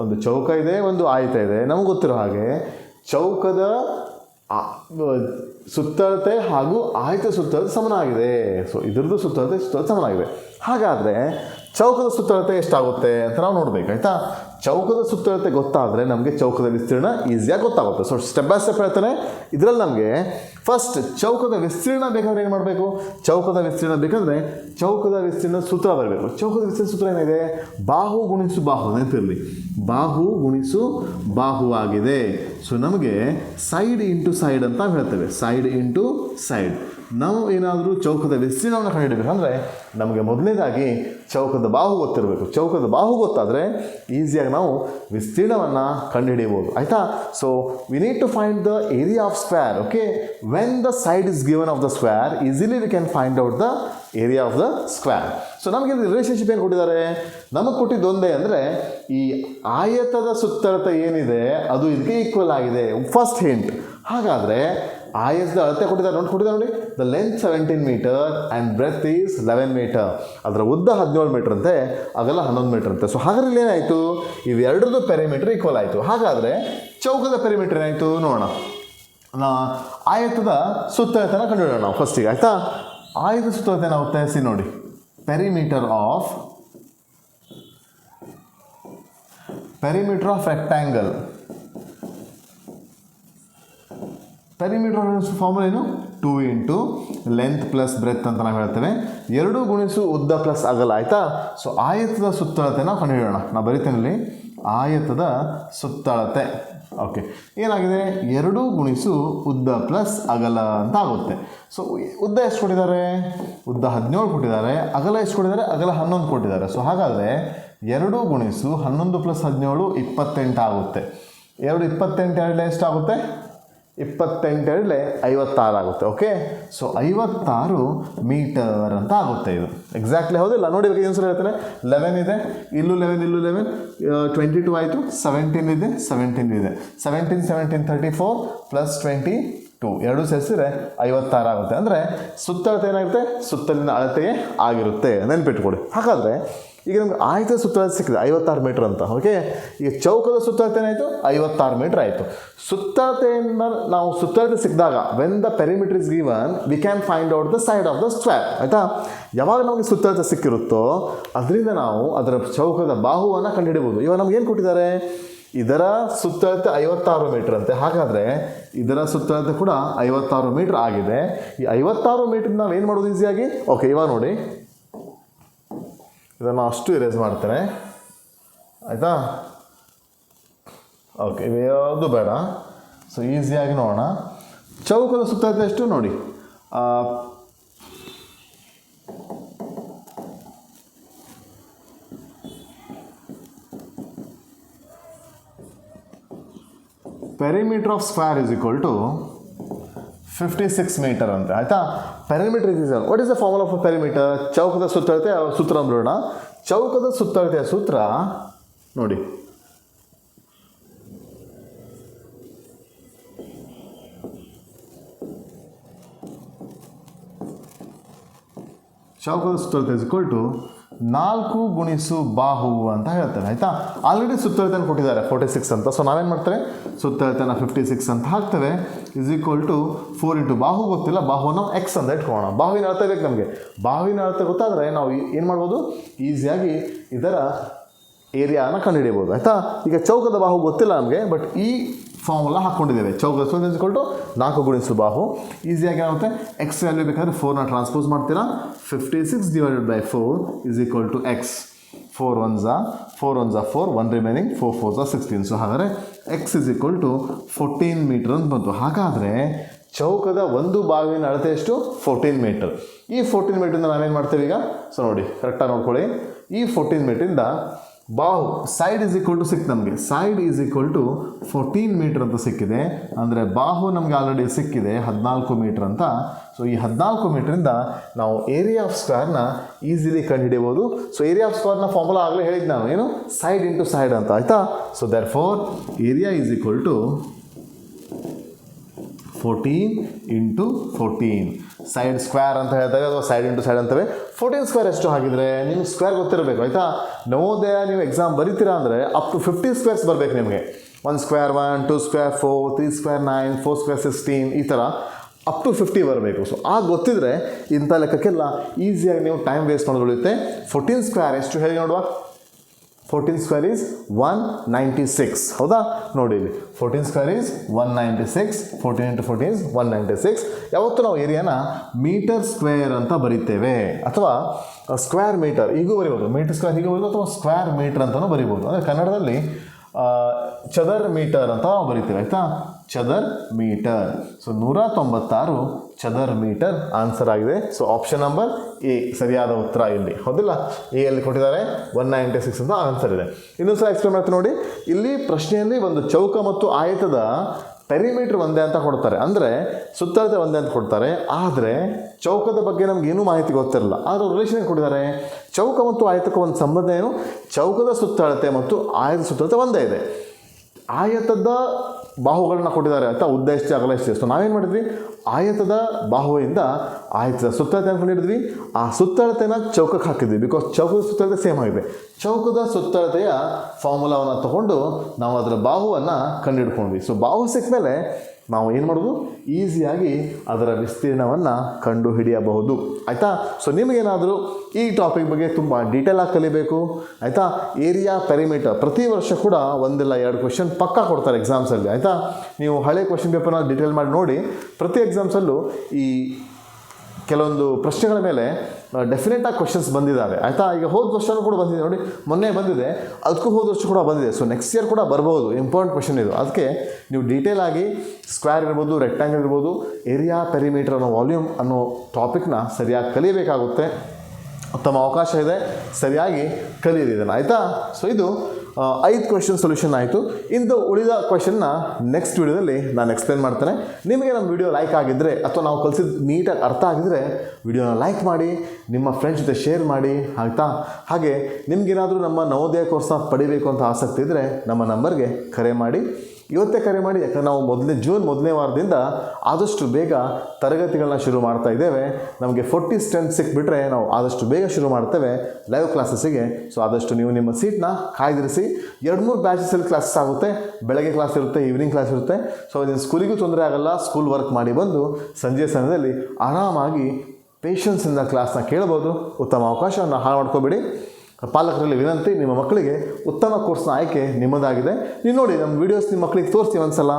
ಒಂದು ಚೌಕ ಇದೆ, ಒಂದು ಆಯತ ಇದೆ. ನಮಗೆ ಗೊತ್ತಿರೋ ಹಾಗೆ ಚೌಕದ ಸುತ್ತಳತೆ ಹಾಗೂ ಆಯತ ಸುತ್ತಳತೆ ಸಮನಾಗಿದೆ. ಸೊ ಇದ್ರದ್ದು ಸುತ್ತಳತೆ ಸಮನಾಗಿದೆ. ಹಾಗಾದರೆ ಚೌಕದ ಸುತ್ತಳತೆ ಎಷ್ಟಾಗುತ್ತೆ ಅಂತ ನಾವು ನೋಡಬೇಕು, ಆಯಿತಾ. ಚೌಕದ ಸುತ್ತಳತೆ ಗೊತ್ತಾದರೆ ನಮಗೆ ಚೌಕದ ವಿಸ್ತೀರ್ಣ ಈಸಿಯಾಗಿ ಗೊತ್ತಾಗುತ್ತೆ. ಸೊ ಸ್ಟೆಪ್ ಬೈ ಸ್ಟೆಪ್ ಹೇಳ್ತಾನೆ. ಇದರಲ್ಲಿ ನಮಗೆ ಫಸ್ಟ್ ಚೌಕದ ವಿಸ್ತೀರ್ಣ ಬೇಕಾದರೆ ಏನು ಮಾಡಬೇಕು, ಚೌಕದ ವಿಸ್ತೀರ್ಣ ಬೇಕಾದರೆ ಚೌಕದ ವಿಸ್ತೀರ್ಣ ಸೂತ್ರ ಬರಬೇಕು. ಚೌಕದ ವಿಸ್ತೀರ್ಣ ಸೂತ್ರ ಏನಿದೆ, ಬಾಹು ಗುಣಿಸು ಬಾಹು ನೆನಪಿರಲಿ, ಬಾಹು ಗುಣಿಸು ಬಾಹು ಆಗಿದೆ. ಸೊ ನಮಗೆ ಸೈಡ್ ಇಂಟು ಸೈಡ್ ಅಂತ ಹೇಳ್ತೇವೆ, ಸೈಡ್ ಇಂಟು ಸೈಡ್. ನಾವು ಏನಾದರೂ ಚೌಕದ ವಿಸ್ತೀರ್ಣವನ್ನು ಕಂಡುಹಿಡಬೇಕಂದ್ರೆ ನಮಗೆ ಮೊದಲನೇದಾಗಿ ಚೌಕದ ಬಾಹು ಗೊತ್ತಿರಬೇಕು. ಚೌಕದ ಬಾಹು ಗೊತ್ತಾದರೆ ಈಸಿಯಾಗಿ ನಾವು ವಿಸ್ತೀರ್ಣವನ್ನು ಕಂಡುಹಿಡಿಯಬಹುದು, ಆಯಿತಾ. So we need to find the area of square. Okay, when the side is given of the square easily we can find out the area of the square. So ನಮಗೆ ರಿಲೇಷನ್ಶಿಪ್ ಏನು ಕೊಟ್ಟಿದ್ದಾರೆ, ನಮಗೆ ಕೊಟ್ಟಿದ್ದು ಒಂದೇ ಅಂದರೆ ಈ ಆಯತದ ಸುತ್ತಳತೆ ಏನಿದೆ ಅದು ಇದಕ್ಕೆ ಈಕ್ವಲ್ ಆಗಿದೆ. First hint. ಹಾಗಾದರೆ ಆಯತದ ಅಳತೆ ಕೊಟ್ಟಿದ್ದಾರೆ ನೋಡಿ, the length 17 metre and breadth is 11 metre. ಅದರ ಉದ್ದ 17 ಮೀಟರ್ ಅಂತೆ, ಅಗಲ 11 ಮೀಟರ್ ಅಂತೆ. ಸೊ ಹಾಗಾದ್ರೆ ಏನಾಯಿತು, ಇವೆರಡರದ್ದು ಪೆರಿಮೀಟರ್ ಈಕ್ವಲ್ ಆಯಿತು. ಹಾಗಾದರೆ ಚೌಕದ ಪೆರಿಮೀಟರ್ ಏನಾಯಿತು ನೋಡೋಣ. ಆಯತದ ಸುತ್ತಳತೆನ ಕಂಡುಹಿಡೋಣ ನಾವು ಫಸ್ಟಿಗೆ, ಆಯಿತಾ. ಆಯತ ಸುತ್ತಳತೆ ನಾವು ತಯಾರಿಸಿ ನೋಡಿ, perimeter of rectangle. Perimeter formula ಏನು, 2 ಇಂಟು ಲೆಂತ್ ಪ್ಲಸ್ ಬ್ರೆತ್ ಅಂತ ನಾವು ಹೇಳ್ತೇವೆ. 2 ಗುಣಿಸು ಉದ್ದ ಪ್ಲಸ್ ಅಗಲ, ಆಯಿತಾ. ಸೊ ಆಯತದ ಸುತ್ತಳತೆ ನಾವು ಕಂಡುಹಿಡೋಣ. ನಾವು ಬರಿತೇನೆ ಆಯತದ ಸುತ್ತಳತೆ. ಓಕೆ, ಏನಾಗಿದೆ, 2 ಗುಣಿಸು ಉದ್ದ ಪ್ಲಸ್ ಅಗಲ ಅಂತ ಆಗುತ್ತೆ. ಸೊ ಉದ್ದ ಎಷ್ಟು ಕೊಟ್ಟಿದ್ದಾರೆ, ಉದ್ದ 17 ಕೊಟ್ಟಿದ್ದಾರೆ. ಅಗಲ ಎಷ್ಟು ಕೊಟ್ಟಿದ್ದಾರೆ, ಅಗಲ 11 ಕೊಟ್ಟಿದ್ದಾರೆ. ಸೊ ಹಾಗಾದರೆ 2 ಗುಣಿಸು 11 ಪ್ಲಸ್ 17 28 ಆಗುತ್ತೆ. 2 28 ಎಷ್ಟಾಗುತ್ತೆ, 28 56 ಆಗುತ್ತೆ. ಓಕೆ, ಸೊ 56 ಮೀಟರ್ ಅಂತ ಆಗುತ್ತೆ. ಇದು ಎಕ್ಸಾಕ್ಟ್ಲಿ ಹೌದಿಲ್ಲ, ನೋಡಿ ಏನು ಸಲ ಹೇಳ್ತಾರೆ. 11 ಇದೆ, ಇಲ್ಲೂ 11 22 ಆಯಿತು. 17 ಇದೆ, 17 ಇದೆ. 17 34 ಪ್ಲಸ್ 22 ಎರಡು ಸೇರಿಸಿದ್ರೆ 56 ಆಗುತ್ತೆ. ಅಂದರೆ ಸುತ್ತಳತೆ ಏನಾಗುತ್ತೆ, ಸುತ್ತಲಿನ ಅಳತೆಯೇ ಆಗಿರುತ್ತೆ, ನೆನಪಿಟ್ಕೊಳ್ಳಿ. ಹಾಗಾದರೆ ಈಗ ನಮ್ಗೆ ಆಯತದ ಸುತ್ತಳತೆ ಸಿಕ್ಕಿದೆ 56 ಮೀಟರ್ ಅಂತ. ಓಕೆ, ಈಗ ಚೌಕದ ಸುತ್ತಳತೆ ಏನಾಯಿತು, 56 ಮೀಟರ್ ಆಯಿತು. ಸುತ್ತಳತೆಯಿಂದ ನಾವು ಸುತ್ತಳತೆ ಸಿಕ್ಕಿದಾಗ when the perimeter is given V can find out the side of the square, ಆಯಿತಾ. ಯಾವಾಗ ನಮಗೆ ಸುತ್ತಳತೆ ಸಿಕ್ಕಿರುತ್ತೋ ಅದರಿಂದ ನಾವು ಅದರ ಚೌಕದ ಬಾಹುವನ್ನು ಕಂಡುಹಿಡಿಬೋದು. ಇವಾಗ ನಮ್ಗೆ ಏನು ಕೊಟ್ಟಿದ್ದಾರೆ, ಇದರ ಸುತ್ತಳತೆ 56 ಮೀಟರ್ ಅಂತೆ. ಹಾಗಾದರೆ ಇದರ ಸುತ್ತಳತೆ ಕೂಡ 56 ಮೀಟರ್ ಆಗಿದೆ. ಈ 56 ಮೀಟರ್ ನಾವು ಏನು ಮಾಡೋದು ಈಸಿಯಾಗಿ. ಓಕೆ, ಇವಾಗ ನೋಡಿ, ಇದನ್ನು ಅಷ್ಟು ಇರೇಸ್ ಮಾಡ್ತೇನೆ, ಆಯಿತಾ. ಓಕೆ, ಯಾವುದು ಬೇಡ. ಸೊ ಈಸಿಯಾಗಿ ನೋಡೋಣ. ಚೌಕದ ಸುತ್ತಳತೆ ಎಷ್ಟು ನೋಡಿ, perimeter of square is equal to 56 metre ಅಂತ, ಆಯಿತಾ. Perimeter is what is the formula of perimeter. ಚೌಕದ ಸುತ್ತಳತೆ ಸೂತ್ರ ನೋಡೋಣ. ಚೌಕದ ಸುತ್ತಳತೆಯ ಸೂತ್ರ ನೋಡಿ, ಚೌಕದ ಸುತ್ತಳತೆ ಇಸ್ ಈಕ್ವಲ್ ಟು 4 ಗುಣಿಸು ಬಾಹು ಅಂತ ಹೇಳ್ತಾರೆ, ಆಯಿತಾ. ಆಲ್ರೆಡಿ ಸುತ್ತಳತೆಯನ್ನು ಕೊಟ್ಟಿದ್ದಾರೆ 46 ಅಂತ. ಸೊ ನಾವೇನು ಮಾಡ್ತೇವೆ, ಸುತ್ತಳತೆನ 56 ಅಂತ ಹಾಕ್ತೇವೆ. ಇಸ್ ಈಕ್ವಲ್ ಟು 4 ಇಂಟು ಬಾಹು ಗೊತ್ತಿಲ್ಲ, ಬಾಹುವನ್ನು ಎಕ್ಸ್ ಅಂತ ಇಟ್ಕೊಳ್ಳೋಣ. ಬಾಹುವಿನ ಅಳತೆ ಬೇಕು ನಮಗೆ. ಬಾಹುವಿನ ಅಳತೆ ಗೊತ್ತಾದರೆ ನಾವು ಏನು ಮಾಡ್ಬೋದು, ಈಸಿಯಾಗಿ ಇದರ ಏರಿಯಾನ ಕಂಡುಹಿಡಿಯಬಹುದು, ಆಯಿತಾ. ಈಗ ಚೌಕದ ಬಾಹು ಗೊತ್ತಿಲ್ಲ ನಮಗೆ, ಬಟ್ ಈ ಫಾರ್ಮುಲಾ ಹಾಕ್ಕೊಂಡಿದ್ದೇವೆ. ಚೌಕದ ಸುತ್ತಳತೆ ಇಸ್ ಈಕ್ವಲ್ ಟು 4 ಗುಣಿಸು ಬಾಹು. ಈಸಿಯಾಗಿ ಏನಾಗುತ್ತೆ, ಎಕ್ಸ್ ವ್ಯಾಲ್ಯೂ ಬೇಕಾದರೆ 4ನ ಟ್ರಾನ್ಸ್ಪೋಸ್ ಮಾಡ್ತೀರಾ. 56 divided by 4 is equal to x. 4 1s 4, 1 remaining, 4 4s 16. ಸೊ ಹಾಗಾದರೆ x = 14 ಮೀಟರ್ ಅಂತ ಬಂತು. ಹಾಗಾದರೆ ಚೌಕದ ಒಂದು ಬಾವಿನ ಅಳತೆ ಎಷ್ಟು? 14 ಮೀಟರ್. ಈ 14 ಮೀಟರಿಂದ ನಾವೇನು ಮಾಡ್ತೇವೆ ಈಗ? ಸೊ ನೋಡಿ ಕರೆಕ್ಟಾಗಿ ನೋಡ್ಕೊಳ್ಳಿ. ಈ 14 ಮೀಟರಿಂದ ಬಾಹು ಸೈಡ್ ಸಿಕ್ತು ನಮಗೆ. ಸೈಡ್ 14 ಮೀಟರ್ ಅಂತ ಸಿಕ್ಕಿದೆ. ಅಂದರೆ ಬಾಹು ನಮಗೆ ಆಲ್ರೆಡಿ ಸಿಕ್ಕಿದೆ 14 ಮೀಟರ್ ಅಂತ. ಸೊ ಈ 14 ಮೀಟರಿಂದ ನಾವು ಏರಿಯಾ ಆಫ್ ಸ್ಕ್ವೇರ್ನ ಈಸಿಲಿ ಕಂಡುಹಿಡಿಯಬಹುದು. ಸೊ ಏರಿಯಾ ಆಫ್ ಸ್ಕ್ವೇರ್ನ ಫಾರ್ಮುಲಾ ಆಗಲೇ ಹೇಳಿದ್ದು ನಾನು, ಏನು? ಸೈಡ್ ಇಂಟು ಸೈಡ್ ಅಂತ, ಆಯಿತಾ? So there four area = 14 × 14. Side square ಅಂತ ಹೇಳಿದಾಗ ಅಥವಾ ಸೈಡ್ ಇಂಟು ಸೈಡ್ ಅಂತವೆ. 14 ಸ್ಕ್ವೇರ್ ಎಷ್ಟು ಹಾಗಿದ್ರೆ ನಿಮ್ಗೆ ಸ್ಕ್ವೇರ್ ಗೊತ್ತಿರಬೇಕು, ಆಯಿತಾ? ನವೋದಯ ನೀವು ಎಕ್ಸಾಮ್ ಬರೀತೀರಾ ಅಂದರೆ ಅಪ್ ಟು 50 ಸ್ಕ್ವೇರ್ಸ್ ಬರಬೇಕು ನಿಮಗೆ. 1 ಸ್ಕ್ವೇರ್ 1, 2 ಸ್ಕ್ವೇರ್ 4, 3 ಸ್ಕ್ವೇರ್ 9, 4 ಸ್ಕ್ವೇರ್ 16, ಈ ಥರ ಅಪ್ ಟು 50 ಬರಬೇಕು. ಸೊ ಆಗ ಗೊತ್ತಿದ್ರೆ ಇಂಥ ಲೆಕ್ಕಕ್ಕೆಲ್ಲ ಈಸಿಯಾಗಿ ನೀವು ಟೈಮ್ ವೇಸ್ಟ್ ಮಾಡೋದು ಉಳಿಯುತ್ತೆ. 14 ಸ್ಕ್ವೇರ್ ಎಷ್ಟು ಹೇಳಿ ನೋಡುವ? 14 ಸ್ಕ್ವೇರ್ ಈಸ್ 196. ಹೌದಾ? ನೋಡಿ ಇಲ್ಲಿ 14 ಸ್ಕ್ವೇರ್ ಈಸ್ 196. 14 × 14 ಈಸ್ 196. ಯಾವತ್ತೂ ನಾವು ಏರಿಯಾನ ಮೀಟರ್ ಸ್ಕ್ವೇರ್ ಅಂತ ಬರೀತೇವೆ, ಅಥವಾ ಸ್ಕ್ವೇರ್ ಮೀಟರ್ ಹೀಗೂ ಬರಿಬೋದು. ಮೀಟರ್ ಸ್ಕ್ವೇರ್ ಹೀಗೂ ಬರಿಬೋದು, ಅಥವಾ ಸ್ಕ್ವೇರ್ ಮೀಟರ್ ಅಂತಲೂ ಬರಿಬೋದು. ಅಂದರೆ ಕನ್ನಡದಲ್ಲಿ ಚದರ್ ಮೀಟರ್ ಅಂತ ನಾವು ಬರಿತೇವೆ, ಆಯಿತಾ? ಚದರ್ ಮೀಟರ್. ಸೊ 196 ಚದರ್ ಮೀಟರ್ ಆನ್ಸರ್ ಆಗಿದೆ. ಸೊ ಆಪ್ಷನ್ ನಂಬರ್ ಎ ಸರಿಯಾದ ಉತ್ತರ ಇಲ್ಲಿ, ಹೌದಿಲ್ಲ? ಎ ಅಲ್ಲಿ ಕೊಟ್ಟಿದ್ದಾರೆ 196 ಅಂತ ಆನ್ಸರ್ ಇದೆ. ಇನ್ನೊಂದು ಸಲ ಎಕ್ಸ್ಪ್ಲೇನ್ ಮಾಡ್ತೀನಿ ನೋಡಿ. ಇಲ್ಲಿ ಪ್ರಶ್ನೆಯಲ್ಲಿ ಒಂದು ಚೌಕ ಮತ್ತು ಆಯತದ ಪೆರಿಮೀಟರ್ ಒಂದೇ ಅಂತ ಕೊಡ್ತಾರೆ, ಅಂದರೆ ಸುತ್ತಳತೆ ಒಂದೇ ಅಂತ ಕೊಡ್ತಾರೆ. ಆದರೆ ಚೌಕದ ಬಗ್ಗೆ ನಮ್ಗೆ ಏನೂ ಮಾಹಿತಿ ಗೊತ್ತಿರಲ್ಲ. ಆದರೆ ರಿಲೇಷನ್ ಕೊಟ್ಟಿದ್ದಾರೆ. ಚೌಕ ಮತ್ತು ಆಯತಕ್ಕೆ ಒಂದು ಸಂಬಂಧ ಏನು? ಚೌಕದ ಸುತ್ತಳತೆ ಮತ್ತು ಆಯತದ ಸುತ್ತಳತೆ ಒಂದೇ ಇದೆ. ಆಯತದ ಬಾಹುಗಳನ್ನ ಕೊಟ್ಟಿದ್ದಾರೆ, ಆಯಿತಾ? ಉದ್ದ ಎಷ್ಟು, ಅಗಲ ಎಷ್ಟು. ಸೊ ನಾವೇನು ಮಾಡಿದ್ವಿ? ಆಯತದ ಬಾಹುವಿಂದ ಆಯತದ ಸುತ್ತಳತೆ ಅಂದ್ಕೊಂಡಿದ್ವಿ. ಆ ಸುತ್ತಳತೆನ ಚೌಕಕ್ಕೆ ಹಾಕಿದ್ವಿ, ಬಿಕಾಸ್ ಚೌಕದ ಸುತ್ತಳತೆ ಸೇಮ್ ಆಗಿದೆ. ಚೌಕದ ಸುತ್ತಳತೆಯ ಫಾರ್ಮುಲಾವನ್ನು ತಗೊಂಡು ನಾವು ಅದರ ಬಾಹುವನ್ನು ಕಂಡುಹಿಡ್ಕೊಂಡ್ವಿ. ಸೊ ಬಾಹು ಸಿಕ್ಕ ಮೇಲೆ ನಾವು ಏನು ಮಾಡೋದು? ಈಸಿಯಾಗಿ ಅದರ ವಿಸ್ತೀರ್ಣವನ್ನು ಕಂಡುಹಿಡಿಯಬಹುದು, ಆಯಿತಾ? ಸೊ ನಿಮಗೇನಾದರೂ ಈ ಟಾಪಿಕ್ ಬಗ್ಗೆ ತುಂಬ ಡೀಟೇಲಾಗಿ ಕಲಿಬೇಕು, ಆಯಿತಾ? ಏರಿಯಾ ಪೆರಿಮೀಟರ್ ಪ್ರತಿ ವರ್ಷ ಕೂಡ 1 ಇಲ್ಲ 2 ಕ್ವೆಶ್ಚನ್ ಪಕ್ಕಾ ಕೊಡ್ತಾರೆ ಎಕ್ಸಾಮ್ಸಲ್ಲಿ, ಆಯಿತಾ? ನೀವು ಹಳೆ ಕ್ವೆಶ್ಚನ್ ಪೇಪರ್ನ ಡೀಟೇಲ್ ಮಾಡಿ ನೋಡಿ. ಪ್ರತಿ ಎಕ್ಸಾಮ್ಸಲ್ಲೂ ಈ ಕೆಲವೊಂದು ಪ್ರಶ್ನೆಗಳ ಮೇಲೆ ಡೆಫಿನೆಟಾಗಿ ಕ್ವೆಶ್ಚನ್ಸ್ ಬಂದಿದ್ದಾವೆ, ಆಯಿತಾ? ಈಗ ಹೋದ ವರ್ಷನೂ ಕೂಡ ಬಂದಿದೆ ನೋಡಿ, ಮೊನ್ನೆ ಬಂದಿದೆ, ಅದಕ್ಕೂ ಹೋದ ವರ್ಷ ಕೂಡ ಬಂದಿದೆ. ಸೊ ನೆಕ್ಸ್ಟ್ ಇಯರ್ ಕೂಡ ಬರ್ಬೋದು. ಇಂಪಾರ್ಟೆಂಟ್ ಕ್ವೆಶ್ಚನ್ ಇದು. ಅದಕ್ಕೆ ನೀವು ಡೀಟೇಲಾಗಿ ಸ್ಕ್ವೇರ್ ಇರ್ಬೋದು, ರೆಕ್ಟ್ಯಾಂಗಲ್ ಇರ್ಬೋದು, ಏರಿಯಾ ಪೆರಿಮೀಟರ್ ಅನ್ನೋ ವಾಲ್ಯೂಮ್ ಅನ್ನೋ ಟಾಪಿಕ್ನ ಸರಿಯಾಗಿ ಕಲಿಯಬೇಕಾಗುತ್ತೆ. ಉತ್ತಮ ಅವಕಾಶ ಇದೆ, ಸರಿಯಾಗಿ ಕಲಿಯಿರಿ ಇದನ್ನು, ಆಯಿತಾ? ಸೊ ಇದು 5 ಕ್ವೆಶ್ಚನ್ ಸೊಲ್ಯೂಷನ್ ಆಯಿತು. ಇಂದು ಉಳಿದ ಕ್ವೆಶ್ಚನ್ನ ನೆಕ್ಸ್ಟ್ ವಿಡಿಯೋದಲ್ಲಿ ನಾನು ಎಕ್ಸ್ಪ್ಲೇನ್ ಮಾಡ್ತೇನೆ. ನಿಮಗೆ ನಮ್ಮ ವಿಡಿಯೋ ಲೈಕ್ ಆಗಿದ್ದರೆ ಅಥವಾ ನಾವು ಕಲಿಸಿದ್ದು ನೀಟಾಗಿ ಅರ್ಥ ಆಗಿದ್ದರೆ ವಿಡಿಯೋನ ಲೈಕ್ ಮಾಡಿ, ನಿಮ್ಮ ಫ್ರೆಂಡ್ಸ್ ಜೊತೆ ಶೇರ್ ಮಾಡಿ, ಆಯಿತಾ? ಹಾಗೆ ನಿಮಗೇನಾದರೂ ನಮ್ಮ ನವೋದಯ ಕೋರ್ಸ್ನ ಪಡಿಬೇಕು ಅಂತ ಆಸಕ್ತಿ ಇದ್ದರೆ ನಮ್ಮ ನಂಬರ್ಗೆ ಕರೆ ಮಾಡಿ. ಇವತ್ತೇ ಕರೆ ಮಾಡಿ, ಯಾಕಂದರೆ ನಾವು ಜೂನ್ ಮೊದಲನೇ ವಾರದಿಂದ ಆದಷ್ಟು ಬೇಗ ತರಗತಿಗಳನ್ನ ಶುರು ಮಾಡ್ತಾ ಇದ್ದೇವೆ. ನಮಗೆ 40 ಸ್ಟ್ರೆಂತ್ ಸಿಕ್ಬಿಟ್ರೆ ನಾವು ಆದಷ್ಟು ಬೇಗ ಶುರು ಮಾಡ್ತೇವೆ ಲೈವ್ ಕ್ಲಾಸಸ್ಸಿಗೆ. ಸೊ ಆದಷ್ಟು ನೀವು ನಿಮ್ಮ ಸೀಟ್ನ ಕಾಯ್ದಿರಿಸಿ. 2-3 ಬ್ಯಾಚಸಲ್ಲಿ ಕ್ಲಾಸಸ್ ಆಗುತ್ತೆ. ಬೆಳಗ್ಗೆ ಕ್ಲಾಸ್ ಇರುತ್ತೆ, ಈವ್ನಿಂಗ್ ಕ್ಲಾಸ್ ಇರುತ್ತೆ. ಸೊ ನಿಮ್ಮ ಸ್ಕೂಲಿಗೂ ತೊಂದರೆ ಆಗಲ್ಲ. ಸ್ಕೂಲ್ ವರ್ಕ್ ಮಾಡಿ ಬಂದು ಸಂಜೆ ಸಮಯದಲ್ಲಿ ಆರಾಮಾಗಿ ಪೇಷನ್ಸಿಂದ ಕ್ಲಾಸ್ನ ಕೇಳ್ಬೋದು. ಉತ್ತಮ ಅವಕಾಶವನ್ನು ಹಾಳು ಮಾಡ್ಕೋಬೇಡಿ. ಪಾಲಕರಲ್ಲಿ ವಿನಂತಿ, ನಿಮ್ಮ ಮಕ್ಕಳಿಗೆ ಉತ್ತಮ ಕೋರ್ಸ್ನ ಆಯ್ಕೆ ನಿಮ್ಮದಾಗಿದೆ. ನೀವು ನೋಡಿ ನಮ್ಮ ವೀಡಿಯೋಸ್ ನಿಮ್ಮ ಮಕ್ಕಳಿಗೆ ತೋರಿಸ್ತೀವಿ ಒಂದ್ಸಲ,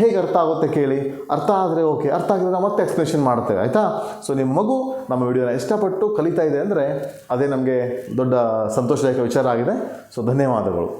ಹೇಗೆ ಅರ್ಥ ಆಗುತ್ತೆ ಕೇಳಿ. ಅರ್ಥ ಆದರೆ ಓಕೆ, ಅರ್ಥ ಆಗಿದ್ರೆ ನಾವು ಮತ್ತೆ ಎಕ್ಸ್ಪ್ಲೇಷನ್ ಮಾಡ್ತೇವೆ, ಆಯಿತಾ? ಸೊ ನಿಮ್ಮ ಮಗು ನಮ್ಮ ವಿಡಿಯೋನ ಇಷ್ಟಪಟ್ಟು ಕಲಿತಾ ಇದೆ ಅಂದರೆ ಅದೇ ನಮಗೆ ದೊಡ್ಡ ಸಂತೋಷದಾಯಕ ವಿಚಾರ ಆಗಿದೆ. ಸೊ ಧನ್ಯವಾದಗಳು.